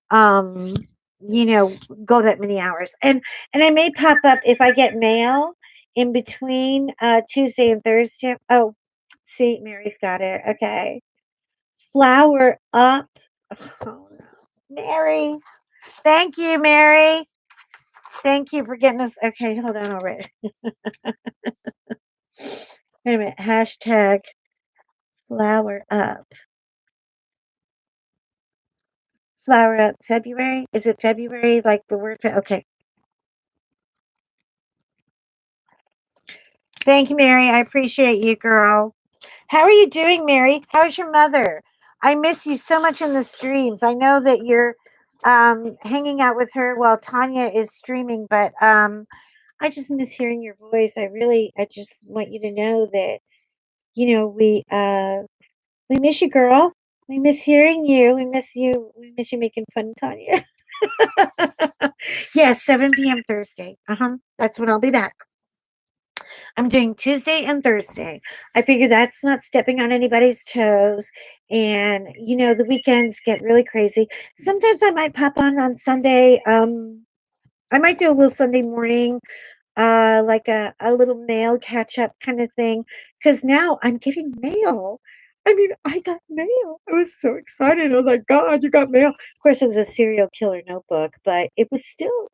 um, you know, go that many hours. And I may pop up if I get mail in between Tuesday and Thursday. Oh, see, Mary's got it. Okay. Flower up. Oh, no. Mary. Thank you, Mary. Thank you for getting us. Okay, hold on. All right. Wait a minute. Hashtag flower up. Flower up February. Is it February? Like the word? Okay. Thank you, Mary. I appreciate you, girl. How are you doing, Mary? How's your mother? I miss you so much in the streams. I know that you're hanging out with her while Tanya is streaming, but I just miss hearing your voice. I just want you to know that, we miss you, girl. We miss hearing you. We miss you. We miss you making fun of Tanya. Yes, 7 p.m. Thursday. That's when I'll be back. I'm doing Tuesday and Thursday. I figure that's not stepping on anybody's toes. And, the weekends get really crazy. Sometimes I might pop on Sunday. I might do a little Sunday morning, like a little mail catch up kind of thing. Because now I'm getting mail. I mean, I got mail. I was so excited. I was like, God, you got mail. Of course, it was a serial killer notebook, but it was still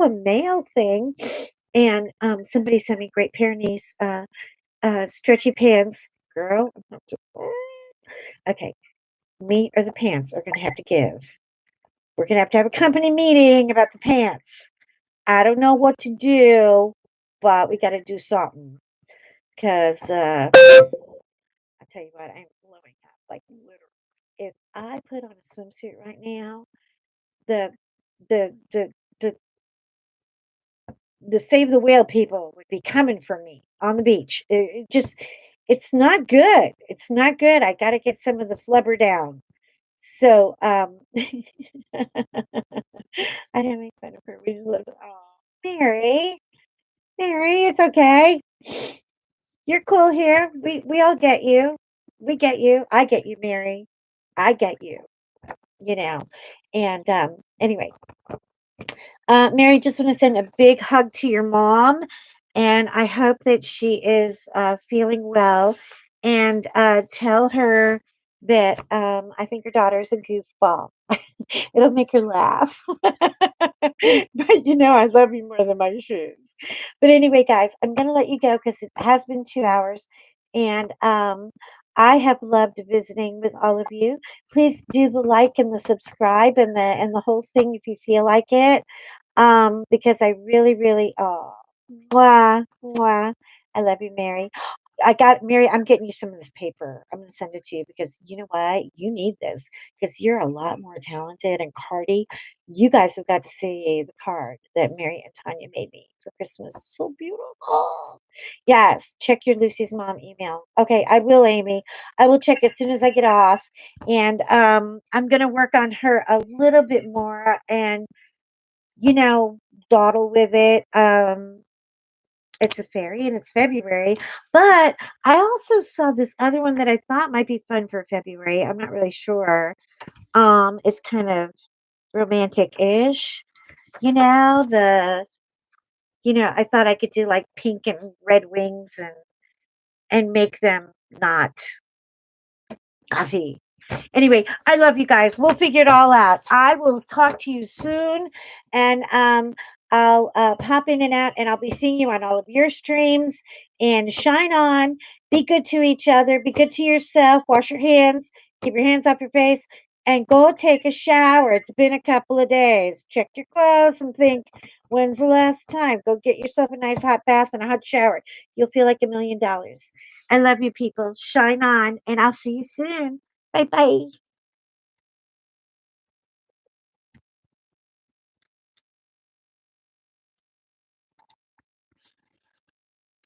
a mail thing. And somebody sent me great pair of these stretchy pants. Girl, okay, me or the pants are going to have to give. We're going to have a company meeting about the pants. I don't know what to do, but we got to do something. Because I tell you what, I'm blowing up, like literally. if I put on a swimsuit right now, the the the the the Save the Whale people would be coming for me on the beach. It just it's not good. It's not good. I gotta get some of the flubber down. So, I didn't make fun of her. We just lived, oh, Mary, Mary, it's okay. You're cool here. We all get you. We get you. I get you, Mary. I get you. You know. And anyway, Mary, just want to send a big hug to your mom, and I hope that she is feeling well. And tell her that I think your daughter's a goofball. It'll make her laugh. But I love you more than my shoes. But anyway, guys, I'm gonna let you go because it has been 2 hours, and I have loved visiting with all of you. Please do the like and the subscribe and the whole thing if you feel like it. Because I really, really, oh, mwah, mwah. I love you, Mary. I got Mary, I'm getting you some of this paper. I'm gonna send it to you because you know what? You need this because you're a lot more talented. And Cardi, you guys have got to see the card that Mary and Tanya made me for Christmas. So beautiful. Yes, check your Lucy's mom email. Okay, I will, Amy. I will check as soon as I get off. And I'm gonna work on her a little bit more and you know, dawdle with it. It's a fairy and it's February. But I also saw this other one that I thought might be fun for February. I'm not really sure. It's kind of romantic-ish. You know, I thought I could do like pink and red wings and make them not puffy. Anyway, I love you guys. We'll figure it all out. I will talk to you soon, and I'll pop in and out, and I'll be seeing you on all of your streams. And shine on. Be good to each other. Be good to yourself. Wash your hands. Keep your hands off your face, and go take a shower. It's been a couple of days. Check your clothes and think, when's the last time? Go get yourself a nice hot bath and a hot shower. You'll feel like $1,000,000. I love you, people. Shine on, and I'll see you soon. Bye bye.